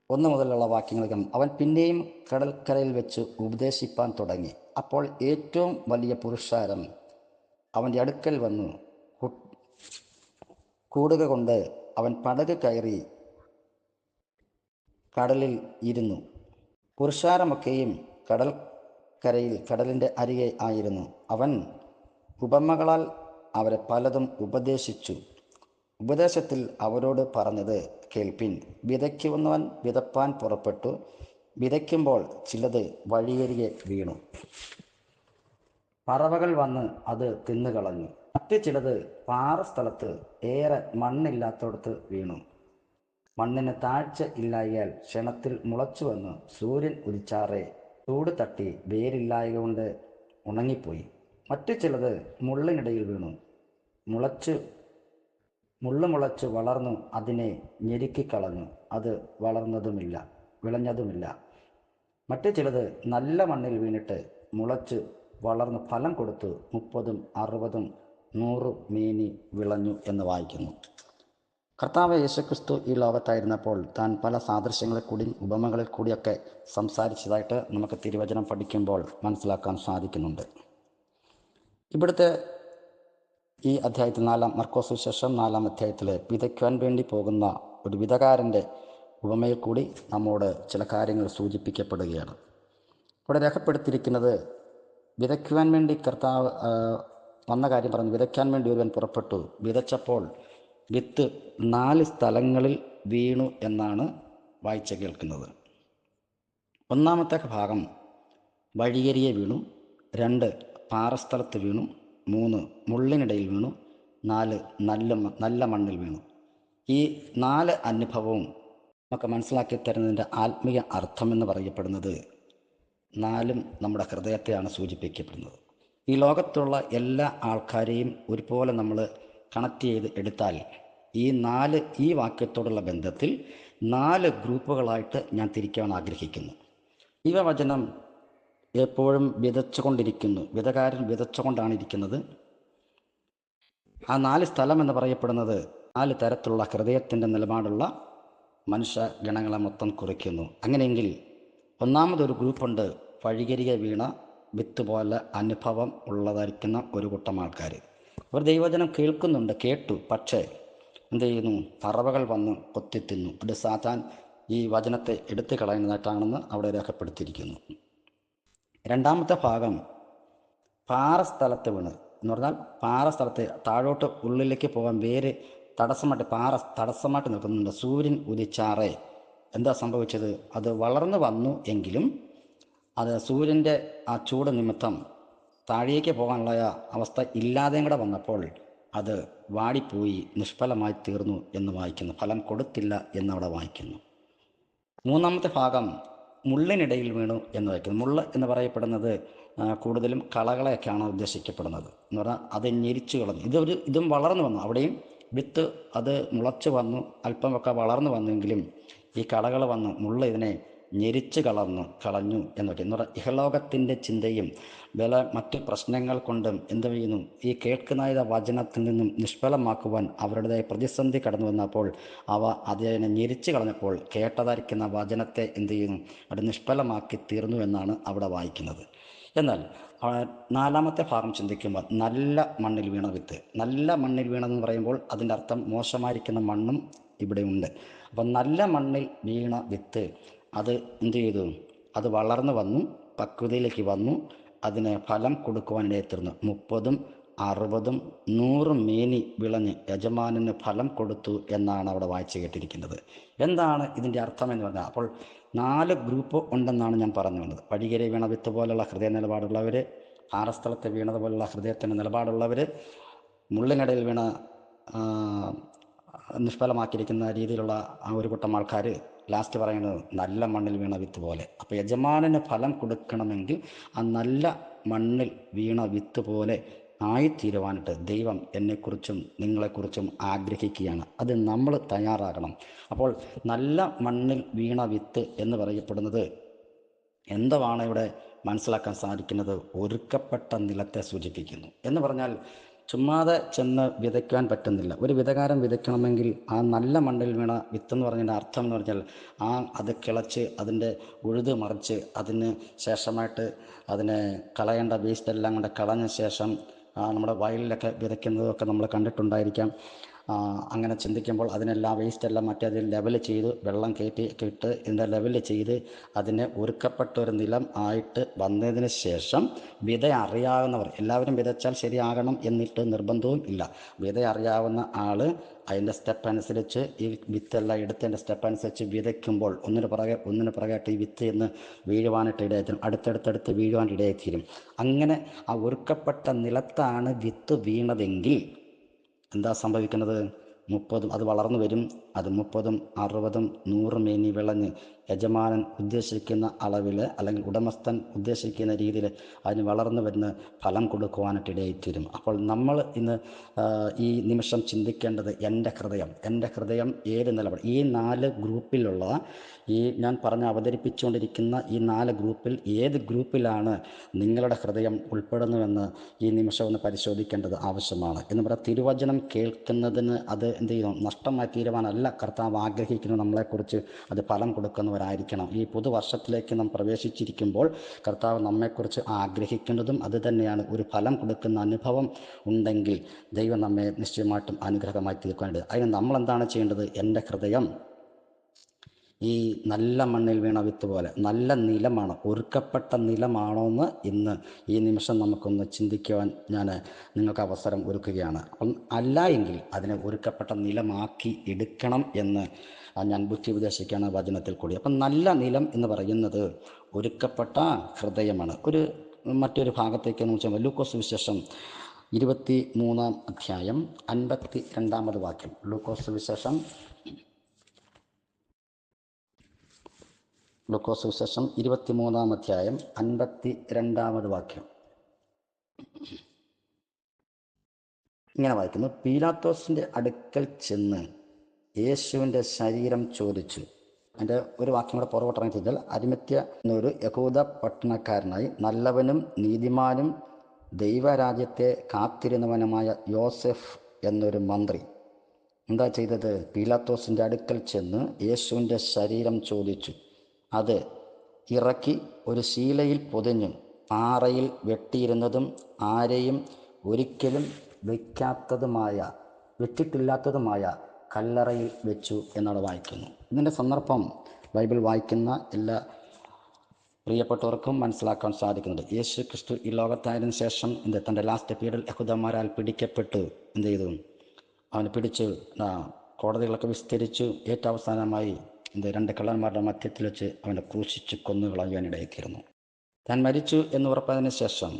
1 മുതലുള്ള വാക്യങ്ങൾ. അവൻ പിന്നെയും കടൽക്കരയിൽ വെച്ച് ഉപദേശിപ്പാൻ തുടങ്ങി. അപ്പോൾ ഏറ്റവും വലിയ പുരുഷാരം അവൻ്റെ അടുക്കൽ വന്നു കൂടുക കൊണ്ട് അവൻ പടക് കയറി കടലിൽ ഇരുന്നു. പുരുഷാരമൊക്കെയും കടലിൻ്റെ അരികെ ആയിരുന്നു. അവൻ ഉപമകളാൽ അവരെ പലതും ഉപദേശിച്ചു. ഉപദേശത്തിൽ അവരോട് പറഞ്ഞത് കേൾപ്പിൻ. വിതയ്ക്കുന്നവൻ വിതപ്പാൻ പുറപ്പെട്ടു. വിതയ്ക്കുമ്പോൾ ചിലത് വഴിയരികെ വീണു, പറവകൾ വന്ന് അത് തിന്നുകളഞ്ഞു. മറ്റു ചിലത് പാറസ്ഥലത്ത് ഏറെ മണ്ണില്ലാത്തടത്ത് വീണു. മണ്ണിന് താഴ്ച ഇല്ലായാൽ ക്ഷണത്തിൽ മുളച്ചു വന്ന് സൂര്യൻ ഉദിച്ചാറെ ചൂട് തട്ടി വേരില്ലായക കൊണ്ട് ഉണങ്ങിപ്പോയി. മറ്റു ചിലത് മുള്ളിനിടയിൽ വീണു. മുളച്ച് വളർന്നു അതിനെ ഞെരുക്കിക്കളഞ്ഞു. അത് വിളഞ്ഞതുമില്ല. മറ്റു ചിലത് നല്ല മണ്ണിൽ വീണിട്ട് മുളച്ച് വളർന്ന് ഫലം കൊടുത്തു 30, 60, 100 മേനി വിളഞ്ഞു എന്ന് വായിക്കുന്നു. കർത്താവ് യേശുക്രിസ്തു ഈ ലോകത്തായിരുന്നപ്പോൾ താൻ പല സാദൃശ്യങ്ങളിൽ കൂടിയും ഉപമകളിൽ കൂടിയൊക്കെ സംസാരിച്ചതായിട്ട് നമുക്ക് തിരുവചനം പഠിക്കുമ്പോൾ മനസ്സിലാക്കാൻ സാധിക്കുന്നുണ്ട്. ഇവിടുത്തെ ഈ അധ്യായത്തിൽ മർക്കോസ് സുവിശേഷം 4-ാം അധ്യായത്തിൽ വിതയ്ക്കുവാൻ വേണ്ടി പോകുന്ന ഒരു വിതകാരൻ്റെ ഉപമയിൽ കൂടി നമ്മോട് ചില കാര്യങ്ങൾ സൂചിപ്പിക്കപ്പെടുകയാണ്. ഇവിടെ രേഖപ്പെടുത്തിയിരിക്കുന്നത്, വിതയ്ക്കുവാൻ വേണ്ടി കർത്താവ് വന്ന കാര്യം പറഞ്ഞു. വിതയ്ക്കാൻ വേണ്ടി ഒരുവൻ പുറപ്പെട്ടു. വിതച്ചപ്പോൾ വിത്ത് 4 സ്ഥലങ്ങളിൽ വീണു എന്നാണ് വായിച്ച് കേൾക്കുന്നത്. 1-ാമത്തെ ഭാഗം വഴിയരികെ വീണു, 2 പാറസ്ഥലത്ത് വീണു, 3 മുള്ളിനിടയിൽ വീണു, 4 നല്ല മണ്ണിൽ വീണു. ഈ 4 അനുഭവവും നമുക്ക് മനസ്സിലാക്കി തരുന്നതിൻ്റെ ആത്മീയ അർത്ഥമെന്ന് പറയപ്പെടുന്നത് 4 നമ്മുടെ ഹൃദയത്തെയാണ് സൂചിപ്പിക്കപ്പെടുന്നത്. ഈ ലോകത്തുള്ള എല്ലാ ആൾക്കാരെയും ഒരുപോലെ നമ്മൾ കണക്ട് ചെയ്ത് എടുത്താൽ ഈ വാക്യത്തോടുള്ള ബന്ധത്തിൽ 4 ഗ്രൂപ്പുകളായിട്ട് ഞാൻ തിരിക്കാൻ ആഗ്രഹിക്കുന്നു. ദൈവവചനം എപ്പോഴും വിതച്ചുകൊണ്ടിരിക്കുന്നു, വിതകാരൻ വിതച്ചുകൊണ്ടാണ് ഇരിക്കുന്നത്. ആ 4 സ്ഥലം എന്ന് പറയപ്പെടുന്നത് 4 തരത്തിലുള്ള ഹൃദയത്തിൻ്റെ നിലപാടുള്ള മനുഷ്യ ഗണങ്ങളെ മൊത്തം കുറിക്കുന്നു. അങ്ങനെയെങ്കിൽ ഒന്നാമതൊരു ഗ്രൂപ്പുണ്ട്, വഴികരികെ വീണ വിത്ത് പോലെ അനുഭവം ഉള്ളതായിരിക്കുന്ന ഒരു കൂട്ടം ആൾക്കാർ. അവർ ദൈവവചനം കേട്ടു, പക്ഷേ എന്ത് ചെയ്യുന്നു? പറവകൾ വന്ന് കൊത്തിത്തിന്നു. അത് സാത്താൻ ഈ വചനത്തെ എടുത്തു കളയുന്നതായിട്ടാണെന്ന് അവിടെ രേഖപ്പെടുത്തിയിരിക്കുന്നു. രണ്ടാമത്തെ ഭാഗം പാറസ്ഥലത്ത് വീണ് എന്ന് പറഞ്ഞാൽ പാറസ്ഥലത്ത് താഴോട്ട് ഉള്ളിലേക്ക് പോകാൻ വേര് തടസ്സമായിട്ട് നിൽക്കുന്നുണ്ട്. സൂര്യൻ ഉദിച്ചാറേ എന്താ സംഭവിച്ചത്? അത് വളർന്നു വന്നു എങ്കിലും അത് സൂര്യൻ്റെ ആ ചൂട് നിമിത്തം താഴേക്ക് പോകാനുള്ള അവസ്ഥ ഇല്ലാതെയും കൂടെ വന്നപ്പോൾ അത് വാടിപ്പോയി നിഷ്ഫലമായി തീർന്നു എന്ന് വായിക്കുന്നു. ഫലം കൊടുത്തില്ല എന്നവിടെ വായിക്കുന്നു. മൂന്നാമത്തെ ഭാഗം മുള്ളിനിടയിൽ വീണു എന്ന് വായിക്കുന്നു. മുള്ള് എന്ന് പറയപ്പെടുന്നത് കൂടുതലും കളകളെയൊക്കെയാണ് ഉദ്ദേശിക്കപ്പെടുന്നത്. എന്ന് പറഞ്ഞാൽ അത് ഞെരിച്ചു കളഞ്ഞു. ഇതും വളർന്നു വന്നു. അവിടെയും വിത്ത് അത് മുളച്ചു വന്നു, അല്പമൊക്കെ വളർന്നു വന്നെങ്കിലും ഈ കളകൾ വന്ന് മുള്ള ഇതിനെ ഞെരിച്ച് കളഞ്ഞു എന്നൊക്കെ. എന്ന് പറഞ്ഞാൽ ഇഹലോകത്തിൻ്റെ ചിന്തയും മറ്റ് പ്രശ്നങ്ങൾ കൊണ്ടും എന്ത് ചെയ്യുന്നു? ഈ കേൾക്കുന്ന വചനത്തിൽ നിന്നും നിഷ്ഫലമാക്കുവാൻ അവരുടെ പ്രതിസന്ധി കടന്നു വന്നപ്പോൾ അതിനെ ഞെരിച്ച് കളഞ്ഞപ്പോൾ കേട്ടതായിരിക്കുന്ന വചനത്തെ എന്ത് ചെയ്യുന്നു? അത് നിഷ്ഫലമാക്കി തീർന്നു എന്നാണ് അവിടെ വായിക്കുന്നത്. എന്നാൽ നാലാമത്തെ ഭാഗം ചിന്തിക്കുമ്പോൾ നല്ല മണ്ണിൽ വീണ വിത്ത്. നല്ല മണ്ണിൽ വീണെന്ന് പറയുമ്പോൾ അതിൻ്റെ അർത്ഥം മോശമായിരിക്കുന്ന മണ്ണും ഇവിടെ ഉണ്ട്. അപ്പം നല്ല മണ്ണിൽ വീണ വിത്ത് അത് എന്ത് ചെയ്തു? അത് വളർന്നു വന്നു, പക്വതയിലേക്ക് വന്നു, അതിന് ഫലം കൊടുക്കുവാനിടയിൽ തീർന്നു. 30, 60, 100 മേനി വിളഞ്ഞ് യജമാനന് ഫലം കൊടുത്തു എന്നാണ് അവിടെ വായിച്ചു കേട്ടിരിക്കുന്നത്. എന്താണ് ഇതിൻ്റെ അർത്ഥം എന്ന് പറഞ്ഞാൽ, അപ്പോൾ 4 ഗ്രൂപ്പ് ഉണ്ടെന്നാണ് ഞാൻ പറഞ്ഞു വന്നത്. വഴികരെ വീണ വിത്ത് പോലുള്ള ഹൃദയ നിലപാടുള്ളവർ, പാറസ്ഥലത്ത് വീണത് പോലുള്ള ഹൃദയത്തിൻ്റെ നിലപാടുള്ളവർ, മുള്ളിനിടയിൽ വീണ നിഷ്ഫലമാക്കിയിരിക്കുന്ന രീതിയിലുള്ള ആ ഒരു കൂട്ടം ആൾക്കാർ, ലാസ്റ്റ് പറയുന്നത് നല്ല മണ്ണിൽ വീണ വിത്ത് പോലെ. അപ്പോൾ യജമാനന് ഫലം കൊടുക്കണമെങ്കിൽ ആ നല്ല മണ്ണിൽ വീണ വിത്ത് പോലെ ആയിത്തീരുവാനായിട്ട് ദൈവം എന്നെക്കുറിച്ചും നിങ്ങളെക്കുറിച്ചും ആഗ്രഹിക്കുകയാണ്. അത് നമ്മൾ തയ്യാറാകണം. അപ്പോൾ നല്ല മണ്ണിൽ വീണ വിത്ത് എന്ന് പറയപ്പെടുന്നത് എന്താണ് ഇവിടെ മനസ്സിലാക്കാൻ സാധിക്കുന്നത്? ഒരുക്കപ്പെട്ട നിലത്തെ സൂചിപ്പിക്കുന്നു. എന്ന് പറഞ്ഞാൽ ചുമ്മാതെ ചെന്ന് വിതയ്ക്കാൻ പറ്റുന്നില്ല. ഒരു വിതകാരം വിതയ്ക്കണമെങ്കിൽ ആ നല്ല മണ്ണിൽ വീണ വിത്തെന്ന് പറഞ്ഞതിൻ്റെ അർത്ഥം എന്ന് പറഞ്ഞാൽ അത് കിളച്ച് അതിൻ്റെ ഉഴുത് മറിച്ച് അതിന് ശേഷമായിട്ട് അതിനെ കളയേണ്ട വേസ്റ്റ് എല്ലാം കൊണ്ട് കളഞ്ഞ ശേഷം നമ്മുടെ വയലിലൊക്കെ വിതയ്ക്കുന്നതൊക്കെ നമ്മൾ കണ്ടിട്ടുണ്ടായിരിക്കാം. അങ്ങനെ ചിന്തിക്കുമ്പോൾ അതിനെല്ലാം വേസ്റ്റെല്ലാം അതിൽ ലെവൽ ചെയ്ത് വെള്ളം ഇട്ട് ഇതിൻ്റെ ലെവൽ ചെയ്ത് അതിനെ ഒരുക്കപ്പെട്ട ഒരു നിലം ആയിട്ട് വന്നതിന് ശേഷം വിത അറിയാവുന്നവർ, എല്ലാവരും വിതച്ചാൽ ശരിയാകണം എന്നിട്ട് നിർബന്ധവും ഇല്ല. വിത അറിയാവുന്ന ആൾ അതിൻ്റെ സ്റ്റെപ്പ് അനുസരിച്ച് ഈ വിത്തെല്ലാം എടുത്തതിൻ്റെ സ്റ്റെപ്പ് അനുസരിച്ച് വിതയ്ക്കുമ്പോൾ ഒന്നിന് പുറകെ ഈ വിത്ത് എന്ന് വീഴുവാനായിട്ട് ഇടയായിത്തീരും, അടുത്തടുത്തടുത്ത് വീഴുവാൻ ഇടയായിത്തീരും. അങ്ങനെ ആ ഒരുക്കപ്പെട്ട നിലത്താണ് വിത്ത് വീണതെങ്കിൽ എന്താ സംഭവിക്കുന്നത്? 30 അത് വളർന്നു വരും. അത് 30, 60, 100 മേനി വിളഞ്ഞ് യജമാനൻ ഉദ്ദേശിക്കുന്ന അളവിൽ അല്ലെങ്കിൽ ഉടമസ്ഥൻ ഉദ്ദേശിക്കുന്ന രീതിയിൽ അതിന് വളർന്നു വരുന്ന ഫലം കൊടുക്കുവാനായിട്ട് ഇടയായിത്തീരും. അപ്പോൾ നമ്മൾ ഇന്ന് ഈ നിമിഷം ചിന്തിക്കേണ്ടത് എൻ്റെ ഹൃദയം ഏത് നിലപാട്? ഈ 4 ഗ്രൂപ്പിലുള്ള ഞാൻ അവതരിപ്പിച്ചുകൊണ്ടിരിക്കുന്ന ഈ 4 ഗ്രൂപ്പിൽ ഏത് ഗ്രൂപ്പിലാണ് നിങ്ങളുടെ ഹൃദയം ഉൾപ്പെടുന്നുവെന്ന് ഈ നിമിഷം ഒന്ന് പരിശോധിക്കേണ്ടത് ആവശ്യമാണ്. എന്ന് പറയാം, തിരുവചനം കേൾക്കുന്നതിന് അത് എന്ത് ചെയ്യുന്നു? നഷ്ടമായി തീരുവാനല്ല കർത്താവ് ആഗ്രഹിക്കുന്നത്. നമ്മളെക്കുറിച്ച് അത് ഫലം കൊടുക്കുന്നവരായിരിക്കണം. ഈ പുതുവർഷത്തിലേക്ക് നാം പ്രവേശിച്ചിരിക്കുമ്പോൾ കർത്താവ് നമ്മെക്കുറിച്ച് ആഗ്രഹിക്കുന്നതും അത് തന്നെയാണ്. ഒരു ഫലം കൊടുക്കുന്ന അനുഭവം ഉണ്ടെങ്കിൽ ദൈവം നമ്മെ നിശ്ചയമായിട്ടും അനുഗ്രഹമായി തീർക്കാനുണ്ട്. അതിന് നമ്മളെന്താണ് ചെയ്യേണ്ടത്? എൻ്റെ ഹൃദയം ഈ നല്ല മണ്ണിൽ വീണ വിത്ത് പോലെ നല്ല നിലമാണ്, ഒരുക്കപ്പെട്ട നിലമാണോ എന്ന് ഇന്ന് ഈ നിമിഷം നമുക്കൊന്ന് ചിന്തിക്കുവാൻ ഞാൻ നിങ്ങൾക്ക് അവസരം ഒരുക്കുകയാണ്. അപ്പം അല്ല എങ്കിൽ അതിനെ ഒരുക്കപ്പെട്ട നിലമാക്കി എടുക്കണം എന്ന് ഞാൻ ബുദ്ധി ഉപദേശിക്കുകയാണ് വചനത്തിൽ കൂടി. അപ്പം നല്ല നിലം എന്ന് പറയുന്നത് ഒരുക്കപ്പെട്ട ഹൃദയമാണ്. മറ്റൊരു ഭാഗത്തേക്ക് എന്ന് വെച്ചാൽ ലൂക്കോസ് സുവിശേഷം 23-ാം അധ്യായം 52-ാമത് വാക്യം. ലൂക്കോസ് സുവിശേഷം 23-ാം അധ്യായം 52-ാമത് വാക്യം. ഇങ്ങനെ വായിക്കുന്നു, പീലാത്തോസിൻ്റെ അടുക്കൽ ചെന്ന് യേശുവിൻ്റെ ശരീരം ചോദിച്ചു. അതിൻ്റെ ഒരു വാക്യം കൂടെ പുറകോട്ടിറങ്ങി ചെയ്താൽ, അരിമത്യ എന്നൊരു യഹൂദ പട്ടണക്കാരനായി നല്ലവനും നീതിമാനും ദൈവരാജ്യത്തെ കാത്തിരുന്നവനുമായ യോസെഫ് എന്നൊരു മന്ത്രി എന്താ ചെയ്തത്? പീലാത്തോസിൻ്റെ അടുക്കൽ ചെന്ന് യേശുവിൻ്റെ ശരീരം ചോദിച്ചു. അത് ഇറക്കി ഒരു ശീലയിൽ പൊതിഞ്ഞു പാറയിൽ വെട്ടിയിരുന്നതും ആരെയും ഒരിക്കലും വെച്ചിട്ടില്ലാത്തതുമായ കല്ലറയിൽ വെച്ചു എന്നാണ് വായിക്കുന്നു. ഇതിൻ്റെ സന്ദർഭം ബൈബിൾ വായിക്കുന്ന എല്ലാ പ്രിയപ്പെട്ടവർക്കും മനസ്സിലാക്കാൻ സാധിക്കുന്നുണ്ട്. യേശു ക്രിസ്തു ഈ ലോകത്തായതിനു ശേഷം തൻ്റെ ലാസ്റ്റ് പീരീഡിൽ യഹൂദന്മാരാൽ പിടിക്കപ്പെട്ടു എന്ത് ചെയ്തു? അവനെ പിടിച്ച് കോടതികളൊക്കെ വിസ്തരിച്ചു. ഏറ്റവും അവസാനമായി രണ്ട് കള്ളന്മാരുടെ മധ്യത്തിൽ വെച്ച് അവനെ ക്രൂശിച്ച് കൊന്നുകളയാനിടയായിത്തീർന്നു. താൻ മരിച്ചു എന്ന് ഉറപ്പായതിനു ശേഷം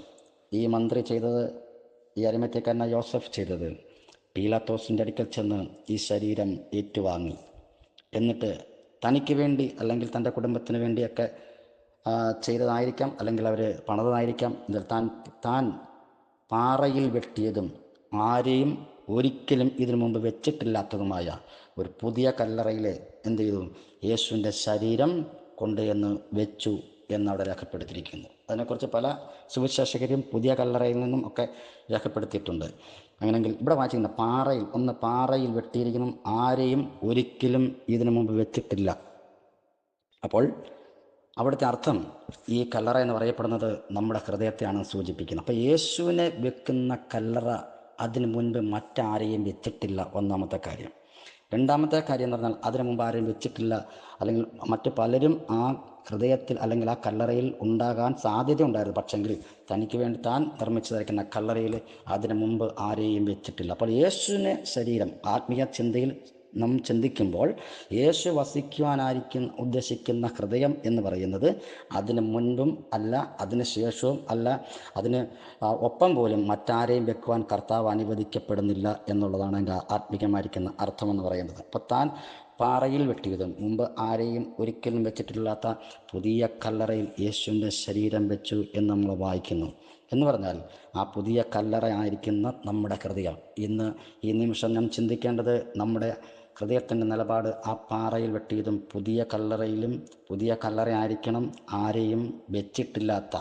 ഈ മന്ത്രി ചെയ്തത്, ഈ അരിമത്യക്കാരനായ യോസഫ് ചെയ്തത്, പീലാത്തോസിൻ്റെ അടുക്കൽ ചെന്ന് ഈ ശരീരം ഏറ്റുവാങ്ങി. എന്നിട്ട് തനിക്ക് വേണ്ടി അല്ലെങ്കിൽ തൻ്റെ കുടുംബത്തിന് വേണ്ടിയൊക്കെ ചെയ്തതായിരിക്കാം, അല്ലെങ്കിൽ അവർ പണിതതായിരിക്കാം. താൻ പാറയിൽ വെട്ടിയതും ആരെയും ഒരിക്കലും ഇതിനു മുമ്പ് വെച്ചിട്ടില്ലാത്തതുമായ ഒരു പുതിയ കല്ലറയിൽ എന്ത് ചെയ്തു? യേശുവിൻ്റെ ശരീരം കൊണ്ടുവന്ന് വെച്ചു എന്നവിടെ രേഖപ്പെടുത്തിയിരിക്കുന്നു. അതിനെക്കുറിച്ച് പല സുവിശേഷകരും പുതിയ കല്ലറയിൽ നിന്നും ഒക്കെ രേഖപ്പെടുത്തിയിട്ടുണ്ട്. അങ്ങനെയെങ്കിൽ ഇവിടെ വായിച്ചിരിക്കുന്ന പാറയിൽ വെട്ടിയിരിക്കണം, ആരെയും ഒരിക്കലും ഇതിനു മുമ്പ് വെച്ചിട്ടില്ല. അപ്പോൾ അവിടുത്തെ അർത്ഥം, ഈ കല്ലറ എന്ന് പറയപ്പെടുന്നത് നമ്മുടെ ഹൃദയത്തെയാണ് സൂചിപ്പിക്കുന്നത്. അപ്പോൾ യേശുവിനെ വെക്കുന്ന കല്ലറ അതിനു മുൻപ് മറ്റാരെയും വെച്ചിട്ടില്ല, ഒന്നാമത്തെ കാര്യം. രണ്ടാമത്തെ കാര്യം എന്ന് പറഞ്ഞാൽ, അതിനു മുമ്പ് ആരെയും വെച്ചിട്ടില്ല, അല്ലെങ്കിൽ മറ്റു പലരും ആ ഹൃദയത്തിൽ അല്ലെങ്കിൽ ആ കല്ലറയിൽ ഉണ്ടാകാൻ സാധ്യതയുണ്ടായിരുന്നു. പക്ഷെങ്കിൽ തനിക്ക് വേണ്ടി താൻ നിർമ്മിച്ചതായിരിക്കുന്ന കല്ലറയിൽ അതിനു മുമ്പ് ആരെയും വെച്ചിട്ടില്ല. അപ്പോൾ യേശുവിനെ ശരീരം ആത്മീയ ചിന്തയിൽ നാം ചിന്തിക്കുമ്പോൾ യേശു ഉദ്ദേശിക്കുന്ന ഹൃദയം എന്ന് പറയുന്നത് അതിന് മുൻപും അല്ല, അതിന് ശേഷവും അല്ല, അതിന് ഒപ്പം പോലും മറ്റാരെയും വെക്കുവാൻ കർത്താവ് അനുവദിക്കപ്പെടുന്നില്ല എന്നുള്ളതാണ് എൻ്റെ ആത്മീയമായിരിക്കുന്ന അർത്ഥമെന്ന് പറയുന്നത്. അപ്പോൾ താൻ പാറയിൽ വെട്ടിയതും മുമ്പ് ആരെയും ഒരിക്കലും വെച്ചിട്ടില്ലാത്ത പുതിയ കല്ലറയിൽ യേശുവിൻ്റെ ശരീരം വെച്ചു എന്ന് നമ്മൾ വായിക്കുന്നു. എന്ന് പറഞ്ഞാൽ ആ പുതിയ കല്ലറ ആയിരിക്കുന്ന നമ്മുടെ ഹൃദയം. ഇന്ന് ഈ നിമിഷം നാം ചിന്തിക്കേണ്ടത്, നമ്മുടെ ഹൃദയത്തിൻ്റെ നിലപാട് ആ പാറയിൽ വെട്ടിയതും പുതിയ കല്ലറ ആയിരിക്കണം, ആരെയും വെച്ചിട്ടില്ലാത്ത.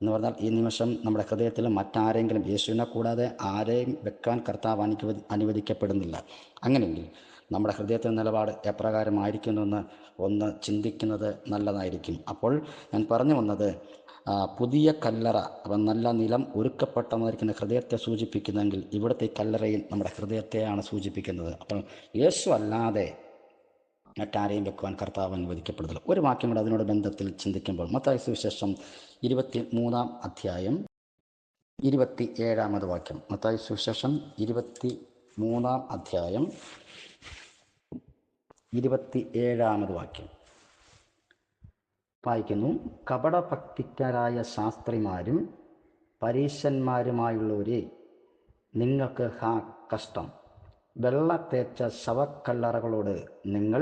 എന്ന് പറഞ്ഞാൽ ഈ നിമിഷം നമ്മുടെ ഹൃദയത്തിൽ മറ്റാരെങ്കിലും, യേശുവിനെ കൂടാതെ ആരെയും വെക്കാൻ കർത്താവ് അനുവദിക്കപ്പെടുന്നില്ല. അങ്ങനെയെങ്കിൽ നമ്മുടെ ഹൃദയത്തിൻ്റെ നിലപാട് എപ്രകാരമായിരിക്കുമെന്ന് ഒന്ന് ചിന്തിക്കുന്നത് നല്ലതായിരിക്കും. അപ്പോൾ ഞാൻ പറഞ്ഞു വന്നത്, പുതിയ കല്ലറ, അപ്പം നല്ല നിലം ഒരുക്കപ്പെട്ടതായിരിക്കുന്ന ഹൃദയത്തെ സൂചിപ്പിക്കുന്നെങ്കിൽ ഇവിടുത്തെ കല്ലറയിൽ നമ്മുടെ ഹൃദയത്തെയാണ് സൂചിപ്പിക്കുന്നത്. അപ്പം യേശു അല്ലാതെ മറ്റാരെയും വെക്കുവാൻ കർത്താവ് അനുവദിക്കപ്പെടുന്നില്ല. ഒരു വാക്യം കൂടെ അതിനോട് ബന്ധത്തിൽ ചിന്തിക്കുമ്പോൾ, മത്തായി സുവിശേഷം 23-ാം അധ്യായം 27-ാമത് വാക്യം. മത്തായി സുവിശേഷം 23-ാം അധ്യായം 27-ാമത് വാക്യം വായിക്കുന്നു. കപടഭക്തിക്കാരായ ശാസ്ത്രിമാരും പരീശന്മാരുമായുള്ളവരെ, നിങ്ങൾക്ക് കഷ്ടം! വെള്ള തേച്ച ശവക്കല്ലറകളോട് നിങ്ങൾ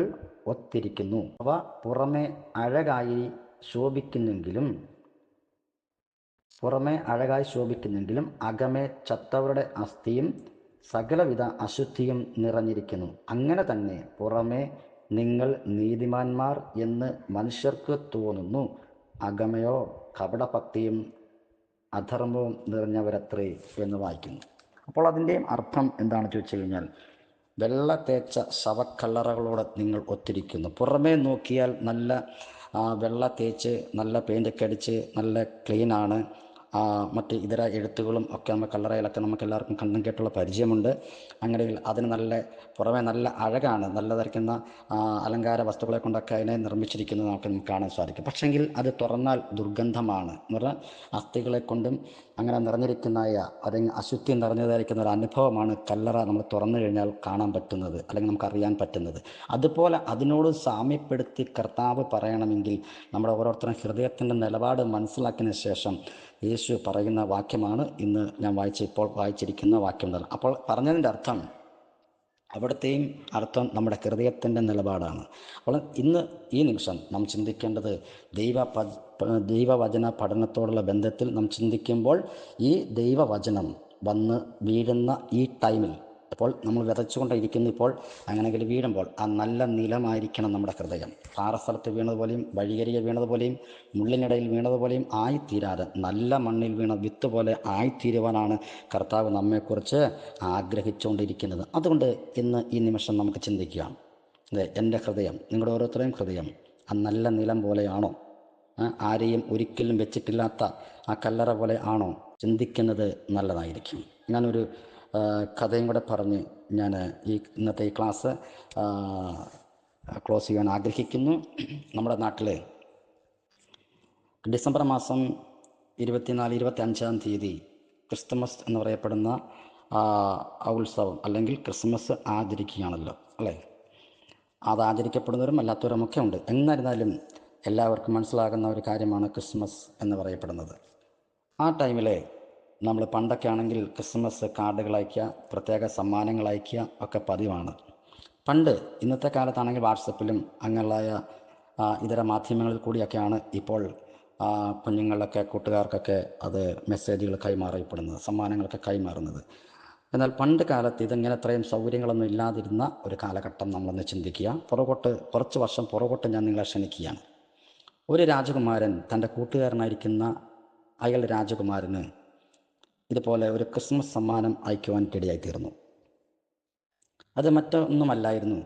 ഒത്തിരിക്കുന്നു. അവ പുറമെ അഴകായി ശോഭിക്കുന്നെങ്കിലും അകമേ ചത്തവരുടെ അസ്ഥിയും സകലവിധ അശുദ്ധിയും നിറഞ്ഞിരിക്കുന്നു. അങ്ങനെ തന്നെ പുറമേ നിങ്ങൾ നീതിമാന്മാർ എന്ന് മനുഷ്യർക്ക് തോന്നുന്നു, അകമയോ കപടഭക്തിയും അധർമ്മവും നിറഞ്ഞവരത്രേ എന്ന് വായിക്കുന്നു. അപ്പോൾ അതിൻ്റെയും അർത്ഥം എന്താണെന്ന് ചോദിച്ചു കഴിഞ്ഞാൽ, വെള്ള തേച്ച ശവക്കല്ലറകളോട് നിങ്ങൾ ഒത്തിരിക്കുന്നു. പുറമേ നോക്കിയാൽ നല്ല വെള്ള തേച്ച് നല്ല പെയിൻ്റൊക്കെ അടിച്ച് നല്ല ക്ലീനാണ്. മറ്റ് ഇതര എഴുത്തുകളും ഒക്കെ നമ്മൾ കല്ലറയിലൊക്കെ നമുക്ക് എല്ലാവർക്കും കണ്ടും കേട്ടുള്ള പരിചയമുണ്ട്. അങ്ങനെ അതിന് പുറമേ നല്ല അഴകാണ്, നല്ലതായിരിക്കുന്ന അലങ്കാര വസ്തുക്കളെ കൊണ്ടൊക്കെ അതിനെ നിർമ്മിച്ചിരിക്കുന്നത് നമുക്ക് കാണാൻ സാധിക്കും. പക്ഷെങ്കിൽ അത് തുറന്നാൽ ദുർഗന്ധമാണ്. എന്ന് പറഞ്ഞാൽ അസ്ഥികളെ കൊണ്ടും അങ്ങനെ നിറഞ്ഞിരിക്കുന്നതായ അല്ലെങ്കിൽ അശുദ്ധി നിറഞ്ഞതായിരിക്കുന്ന ഒരു അനുഭവമാണ് കല്ലറ നമ്മൾ തുറന്നു കഴിഞ്ഞാൽ കാണാൻ പറ്റുന്നത്, അല്ലെങ്കിൽ നമുക്കറിയാൻ പറ്റുന്നത്. അതുപോലെ അതിനോട് സാമ്യപ്പെടുത്തി കർത്താവ് പറയണമെങ്കിൽ നമ്മുടെ ഓരോരുത്തരും ഹൃദയത്തിൻ്റെ നിലപാട് മനസ്സിലാക്കിയതിന് ശേഷം യേശു പറയുന്ന വാക്യമാണ് ഇന്ന് ഞാൻ ഇപ്പോൾ വായിച്ചിരിക്കുന്ന വാക്യം. അപ്പോൾ പറഞ്ഞതിൻ്റെ അർത്ഥം, അവിടുത്തെയും അർത്ഥം നമ്മുടെ ഹൃദയത്തിൻ്റെ നിലപാടാണ്. അപ്പോൾ ഇന്ന് ഈ നിമിഷം നാം ചിന്തിക്കേണ്ടത് ദൈവവചന പഠനത്തോടുള്ള ബന്ധത്തിൽ നാം ചിന്തിക്കുമ്പോൾ, ഈ ദൈവവചനം വന്ന് വീഴുന്ന ഈ ടൈമിൽ, ഇപ്പോൾ നമ്മൾ വിതച്ചുകൊണ്ടിരിക്കുന്നു, ഇപ്പോൾ അങ്ങനെയെങ്കിൽ വീഴുമ്പോൾ ആ നല്ല നിലമായിരിക്കണം നമ്മുടെ ഹൃദയം. പാറസ്ഥലത്ത് വീണതുപോലെയും വഴിയരികെ വീണതുപോലെയും മുള്ളിനിടയിൽ വീണതുപോലെയും ആയിത്തീരാതെ നല്ല മണ്ണിൽ വീണ വിത്ത് പോലെ ആയിത്തീരുവാനാണ് കർത്താവ് നമ്മെക്കുറിച്ച് ആഗ്രഹിച്ചുകൊണ്ടിരിക്കുന്നത്. അതുകൊണ്ട് ഇന്ന് ഈ നിമിഷം നമുക്ക് ചിന്തിക്കാം, അതെ, എൻ്റെ ഹൃദയം, നിങ്ങളുടെ ഓരോരുത്തരുടെയും ഹൃദയം ആ നല്ല നിലം പോലെയാണോ? ആരെയും ഒരിക്കലും വെച്ചിട്ടില്ലാത്ത ആ കല്ലറ പോലെ ആണോ? ചിന്തിക്കുന്നത് നല്ലതായിരിക്കും. ഞാനൊരു കഥയും കൂടെ പറഞ്ഞ് ഞാൻ ഇന്നത്തെ ഈ ക്ലാസ് ക്ലോസ് ചെയ്യാൻ ആഗ്രഹിക്കുന്നു. നമ്മുടെ നാട്ടിൽ ഡിസംബർ മാസം 24-25 ക്രിസ്തുമസ് എന്ന് പറയപ്പെടുന്ന ഉത്സവം അല്ലെങ്കിൽ ക്രിസ്മസ് ആചരിക്കുകയാണല്ലോ, അല്ലേ? അത് ആചരിക്കപ്പെടുന്നവരും അല്ലാത്തവരുമൊക്കെ ഉണ്ട്. എന്നിരുന്നാലും എല്ലാവർക്കും മനസ്സിലാകുന്ന ഒരു കാര്യമാണ് ക്രിസ്മസ് എന്ന് പറയപ്പെടുന്നത്. ആ ടൈമിൽ നമ്മൾ പണ്ടൊക്കെ ആണെങ്കിൽ ക്രിസ്മസ് കാർഡുകൾ അയക്കുക, പ്രത്യേക സമ്മാനങ്ങൾ അയക്കുക ഒക്കെ പതിവാണ്. പണ്ട്, ഇന്നത്തെ കാലത്താണെങ്കിൽ വാട്സപ്പിലും അങ്ങനെയുള്ള ഇതര മാധ്യമങ്ങളിൽ കൂടിയൊക്കെയാണ് ഇപ്പോൾ കുഞ്ഞുങ്ങളിലൊക്കെ, കൂട്ടുകാർക്കൊക്കെ അത് മെസ്സേജുകൾ കൈമാറപ്പെടുന്നത്, സമ്മാനങ്ങളൊക്കെ കൈമാറുന്നത്. എന്നാൽ പണ്ട് കാലത്ത് ഇതിങ്ങനെ അത്രയും സൗകര്യങ്ങളൊന്നും ഇല്ലാതിരുന്ന ഒരു കാലഘട്ടം നമ്മളൊന്ന് ചിന്തിക്കുക. കുറച്ച് വർഷം പുറകോട്ട് ഞാൻ നിങ്ങളെ ക്ഷണിക്കുകയാണ്. ഒരു രാജകുമാരൻ തൻ്റെ കൂട്ടുകാരനായിരിക്കുന്ന അയൽ രാജകുമാരന് ഇതുപോലെ ഒരു ക്രിസ്മസ് സമ്മാനം അയക്കുവാൻ ഇടയായിത്തീർന്നു. അത് മറ്റൊന്നുമല്ലായിരുന്നു,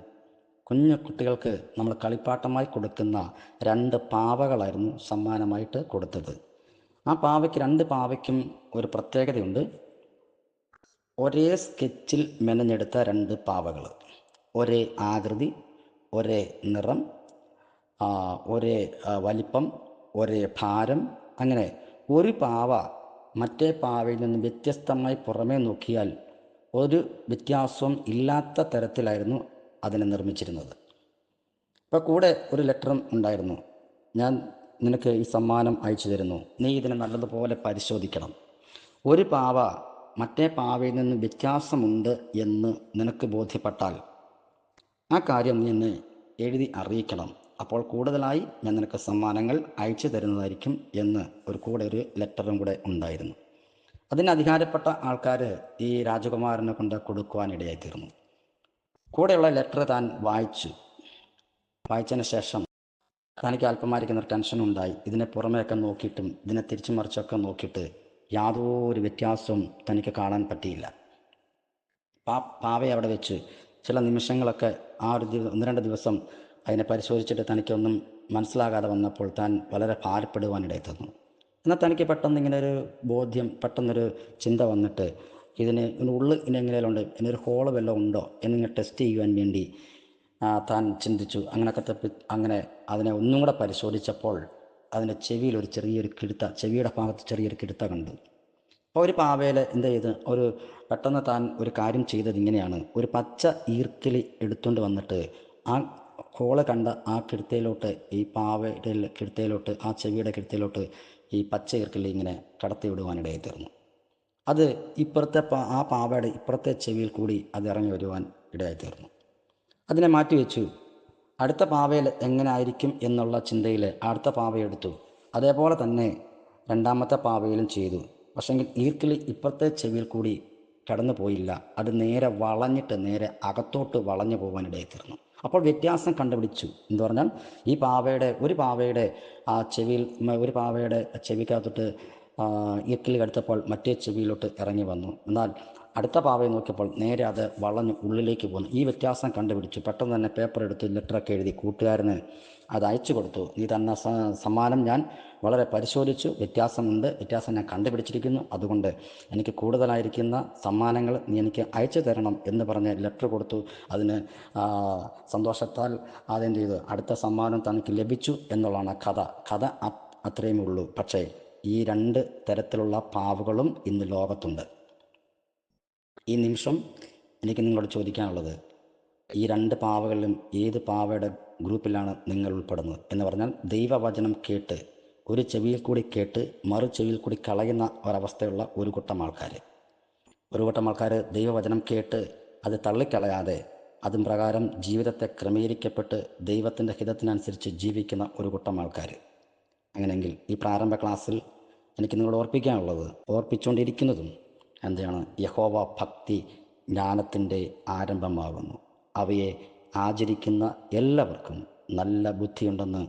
കുഞ്ഞു കുട്ടികൾക്ക് നമ്മൾ കളിപ്പാട്ടമായി കൊടുക്കുന്ന 2 പാവകളായിരുന്നു സമ്മാനമായിട്ട് കൊടുത്തത്. ആ പാവയ്ക്ക്, 2 പാവയ്ക്കും ഒരു പ്രത്യേകതയുണ്ട്. ഒരേ സ്കെച്ചിൽ മെനഞ്ഞെടുത്ത 2 പാവകൾ, ഒരേ ആകൃതി, ഒരേ നിറം, ഒരേ വലിപ്പം, ഒരേ ഭാരം. അങ്ങനെ ഒരു പാവ മറ്റേ പാവയിൽ നിന്ന് വ്യത്യസ്തമായി പുറമേ നോക്കിയാൽ ഒരു വ്യത്യാസവും ഇല്ലാത്ത തരത്തിലായിരുന്നു അതിനെ നിർമ്മിച്ചിരുന്നത്. ഇപ്പോൾ കൂടെ ഒരു ലെറ്ററും ഉണ്ടായിരുന്നു. ഞാൻ നിനക്ക് ഈ സമ്മാനം അയച്ചു തരുന്നു, നീ ഇതിനെ നല്ലതുപോലെ പരിശോധിക്കണം. ഒരു പാവ മറ്റേ പാവയിൽ നിന്ന് വ്യത്യാസമുണ്ട് എന്ന് നിനക്ക് ബോധ്യപ്പെട്ടാൽ ആ കാര്യം നീ എന്നെ എഴുതി അറിയിക്കണം. അപ്പോൾ കൂടുതലായി ഞാൻ നിനക്ക് സമ്മാനങ്ങൾ അയച്ചു തരുന്നതായിരിക്കും എന്ന് ഒരു ലെറ്ററും കൂടെ ഉണ്ടായിരുന്നു. അതിന് അധികാരപ്പെട്ട ആൾക്കാർ ഈ രാജകുമാരനെ കൊണ്ട് കൊടുക്കുവാനിടയായിത്തീർന്നു. കൂടെയുള്ള ലെറ്റർ താൻ വായിച്ചതിന് ശേഷം തനിക്ക് അല്പമായിരിക്കുന്ന ടെൻഷൻ ഉണ്ടായി. ഇതിനെ പുറമേയൊക്കെ നോക്കിയിട്ടും ഇതിനെ തിരിച്ചു മറിച്ചൊക്കെ നോക്കിയിട്ട് യാതൊരു വ്യത്യാസവും തനിക്ക് കാണാൻ പറ്റിയില്ല. പാവയെ അവിടെ വെച്ച് ചില നിമിഷങ്ങളൊക്കെ ഒരു 1-2 ദിവസം അതിനെ പരിശോധിച്ചിട്ട് തനിക്കൊന്നും മനസ്സിലാകാതെ വന്നപ്പോൾ താൻ വളരെ ഭാരപ്പെടുവാനിടയിൽ തന്നു. എന്നാൽ തനിക്ക് പെട്ടെന്ന് ഇങ്ങനെ ഒരു ബോധ്യം, പെട്ടെന്നൊരു ചിന്ത വന്നിട്ട് ഇതിന് ഉള്ളിൽ ഇനെങ്ങനെയുണ്ട്, ഇതിനൊരു ഹോള് വല്ലതും ഉണ്ടോ എന്നിങ്ങനെ ടെസ്റ്റ് ചെയ്യുവാൻ വേണ്ടി താൻ ചിന്തിച്ചു. അങ്ങനെ അതിനെ ഒന്നും കൂടെ പരിശോധിച്ചപ്പോൾ അതിൻ്റെ ചെവിയിൽ ചെവിയുടെ ഭാഗത്ത് ചെറിയൊരു കിടുത്ത കണ്ടു. അപ്പോൾ ഒരു പാവയിൽ എന്ത് ചെയ്ത് പെട്ടെന്ന് താൻ ഒരു കാര്യം ചെയ്തത് ഇങ്ങനെയാണ്. ഒരു പച്ച ഈർക്കിലി എടുത്തുകൊണ്ട് വന്നിട്ട് ആ ഹോള് കണ്ട ആ കിടുത്തയിലോട്ട്, ഈ പാവയുടെ കിടുത്തയിലോട്ട്, ആ ചെവിയുടെ കിടുത്തയിലോട്ട് ഈ പച്ച ഈർക്കിലി ഇങ്ങനെ കടത്തി വിടുവാനിടയായി തീർന്നു. അത് ആ പാവയുടെ ഇപ്പുറത്തെ ചെവിയിൽ കൂടി അത് ഇറങ്ങി വരുവാൻ ഇടയായി തീർന്നു. അതിനെ മാറ്റിവെച്ചു. അടുത്ത പാവയിൽ എങ്ങനെ ആയിരിക്കും എന്നുള്ള ചിന്തയിൽ അടുത്ത പാവയെടുത്തു. അതേപോലെ തന്നെ 2ാമത്തെ പാവയിലും ചെയ്തു. പക്ഷെങ്കിൽ ഈർക്കിലി ഇപ്പുറത്തെ ചെവിയിൽ കൂടി കടന്നു പോയില്ല. അത് നേരെ അകത്തോട്ട് വളഞ്ഞു പോകാനിടയായി തീർന്നു. അപ്പോൾ വ്യത്യാസം കണ്ടുപിടിച്ചു. എന്ന് പറഞ്ഞാൽ ഒരു പാവയുടെ ആ ചെവിയിൽ, ഒരു പാവയുടെ ചെവിക്കകത്തോട്ട് ഈർക്കിലി കടുത്തപ്പോൾ മറ്റേ ചെവിയിലോട്ട് ഇറങ്ങി വന്നു. എന്നാൽ അടുത്ത പാവയെ നോക്കിയപ്പോൾ നേരെ അത് വളഞ്ഞ് ഉള്ളിലേക്ക് പോന്നു. ഈ വ്യത്യാസം കണ്ടുപിടിച്ചു. പെട്ടെന്ന് തന്നെ പേപ്പർ എടുത്ത് ലെറ്ററൊക്കെ എഴുതി കൂട്ടുകാരന് അത് അയച്ചു കൊടുത്തു. നീ തന്ന സമ്മാനം ഞാൻ വളരെ പരിശോധിച്ചു, വ്യത്യാസം ഞാൻ കണ്ടുപിടിച്ചിരിക്കുന്നു. അതുകൊണ്ട് എനിക്ക് കൂടുതലായിരിക്കുന്ന സമ്മാനങ്ങൾ നീ എനിക്ക് അയച്ചു തരണം എന്ന് പറഞ്ഞ് ലെറ്റർ കൊടുത്തു. അതിന് സന്തോഷത്താൽ ആദ്യം ചെയ്തു. അടുത്ത സമ്മാനം തനിക്ക് ലഭിച്ചു എന്നുള്ളതാണ് കഥ. അത്രയും ഉള്ളൂ. പക്ഷേ ഈ 2 തരത്തിലുള്ള പാവകളും ഇന്ന് ലോകത്തുണ്ട്. ഈ നിമിഷം എനിക്ക് നിങ്ങളോട് ചോദിക്കാനുള്ളത്, ഈ 2 പാവകളിലും ഏത് പാവയുടെ ഗ്രൂപ്പിലാണ് നിങ്ങൾ ഉൾപ്പെടുന്നത് എന്ന് പറഞ്ഞാൽ, ദൈവവചനം കേട്ട് ഒരു ചെവിയിൽ കൂടി കേട്ട് മറു ചെവിയിൽ കൂടി കളയുന്ന ഒരവസ്ഥയുള്ള ഒരു കൂട്ടം ആൾക്കാർ ദൈവവചനം കേട്ട് അത് തള്ളിക്കളയാതെ അതും പ്രകാരം ജീവിതത്തെ ക്രമീകരിക്കപ്പെട്ട് ദൈവത്തിൻ്റെ ഹിതത്തിനനുസരിച്ച് ജീവിക്കുന്ന ഒരു കൂട്ടം ആൾക്കാർ. അങ്ങനെയെങ്കിൽ ഈ പ്രാരംഭ ക്ലാസ്സിൽ എനിക്ക് നിങ്ങളോട് ഓർപ്പിക്കാനുള്ളത്, ഓർപ്പിച്ചുകൊണ്ടിരിക്കുന്നതും, എന്താണ്? യഹോവ ഭക്തി ജ്ഞാനത്തിൻ്റെ ആരംഭമാകുന്നു. അവയെ ആചരിക്കുന്ന എല്ലാവർക്കും നല്ല ബുദ്ധിയുണ്ടെന്ന്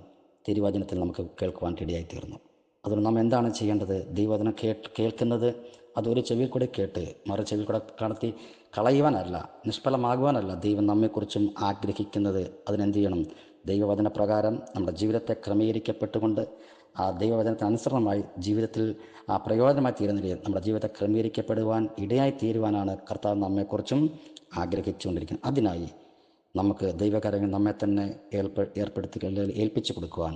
തിരുവചനത്തിൽ നമുക്ക് കേൾക്കുവാൻ ഇടയായിത്തീർന്നു. അതുകൊണ്ട് നാം എന്താണ് ചെയ്യേണ്ടത്? ദൈവവചനം കേൾക്കുന്നത് അതൊരു ചെവിയിൽ കൂടെ കേട്ട് മറു ചെവിയിൽ കൂടെ കടത്തി കളയുവാനല്ല, നിഷ്ഫലമാകുവാനല്ല ദൈവം നമ്മെക്കുറിച്ചും ആഗ്രഹിക്കുന്നത്. അതിനെന്ത് ചെയ്യണം? ദൈവവചന പ്രകാരം നമ്മുടെ ജീവിതത്തെ ക്രമീകരിക്കപ്പെട്ടുകൊണ്ട് ആ ദൈവവചനത്തിന് അനുസരണമായി ജീവിതത്തിൽ പ്രയോജനമായി തീരുന്ന നമ്മുടെ ജീവിതത്തെ ക്രമീകരിക്കപ്പെടുവാൻ ഇടയായി തീരുവാനാണ് കർത്താവ് നമ്മെക്കുറിച്ചും ആഗ്രഹിച്ചുകൊണ്ടിരിക്കുന്നത്. അതിനായി നമുക്ക് ദൈവകാര്യങ്ങൾ നമ്മെ തന്നെ ഏൽപ്പിച്ചു കൊടുക്കുവാൻ,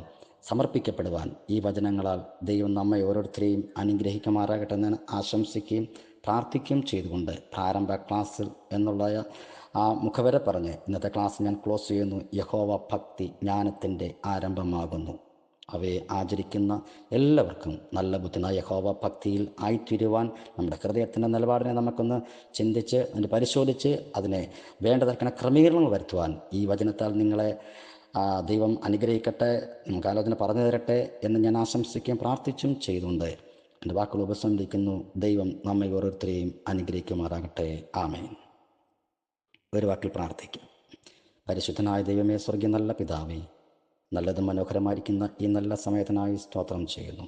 സമർപ്പിക്കപ്പെടുവാൻ ഈ വചനങ്ങളാൽ ദൈവം നമ്മെ ഓരോരുത്തരെയും അനുഗ്രഹിക്കുമാറാകട്ടെ എന്ന് ആശംസിക്കുകയും പ്രാർത്ഥിക്കുകയും ചെയ്തുകൊണ്ട് പ്രാരംഭ ക്ലാസ്സിൽ എന്നുള്ള ആ മുഖവര പറഞ്ഞ് ഇന്നത്തെ ക്ലാസ് ഞാൻ ക്ലോസ് ചെയ്യുന്നു. യഹോവ ഭക്തി ജ്ഞാനത്തിൻ്റെ ആരംഭമാകുന്നു. അവയെ ആചരിക്കുന്ന എല്ലാവർക്കും നല്ല ബുദ്ധി. യഹോവ ഭക്തിയിൽ ആയിത്തീരുവാൻ നമ്മുടെ ഹൃദയത്തിൻ്റെ നിലപാടിനെ നമുക്കൊന്ന് ചിന്തിച്ച് അതിന് പരിശോധിച്ച് അതിനെ വേണ്ടതക്കണ ക്രമീകരണങ്ങൾ വരുത്തുവാൻ ഈ വചനത്താൽ നിങ്ങളെ ദൈവം അനുഗ്രഹിക്കട്ടെ, നമുക്ക് ആലോചന പറഞ്ഞു തരട്ടെ എന്ന് ഞാൻ ആശംസിക്കുകയും പ്രാർത്ഥിച്ചും ചെയ്തുകൊണ്ട് എൻ്റെ വാക്കുകൾ ഉപസംഹരിക്കുന്നു. ദൈവം നമ്മെ ഓരോരുത്തരെയും അനുഗ്രഹിക്കുമാറാകട്ടെ. ആമേൻ. ഒരു വാക്കിൽ പ്രാർത്ഥിക്കും. പരിശുദ്ധനായ ദൈവമേ, സ്വർഗീയ നല്ല പിതാവേ, നല്ലതും മനോഹരമായിരിക്കുന്ന ഈ നല്ല സമയത്തിനായി സ്തോത്രം ചെയ്യുന്നു.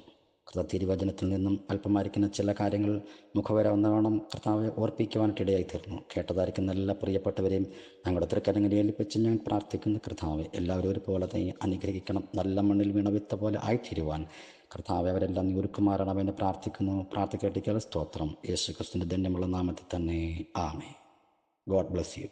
തിരുവചനത്തിൽ നിന്നും അല്പമായിരിക്കുന്ന ചില കാര്യങ്ങൾ മുഖവര വന്നവണ്ണം കർത്താവെ ഓർപ്പിക്കുവാനായിട്ടിടയായി തീർന്നു. കേട്ടതായിരിക്കുന്ന എല്ലാ പ്രിയപ്പെട്ടവരെയും ഞങ്ങളുടെ തൃക്കരങ്ങളിൽ ഏൽപ്പിച്ച് ഞാൻ പ്രാർത്ഥിക്കുന്നു. കർത്താവെ, എല്ലാവരും ഒരുപോലെ തന്നെ അനുഗ്രഹിക്കണം. നല്ല മണ്ണിൽ വീണ വിത്ത് പോലെ ആയിത്തീരുവാൻ കർത്താവെ അവരെല്ലാം നീ ഒരുക്കുമാറണമെന്ന് പ്രാർത്ഥിക്കുന്നു. പ്രാർത്ഥിക്കട്ടിക്കൽ സ്തോത്രം. യേശു ക്രിസ്തുവിൻ്റെ ധന്യമുള്ള നാമത്തിൽ തന്നെ. ആമേൻ. God bless U.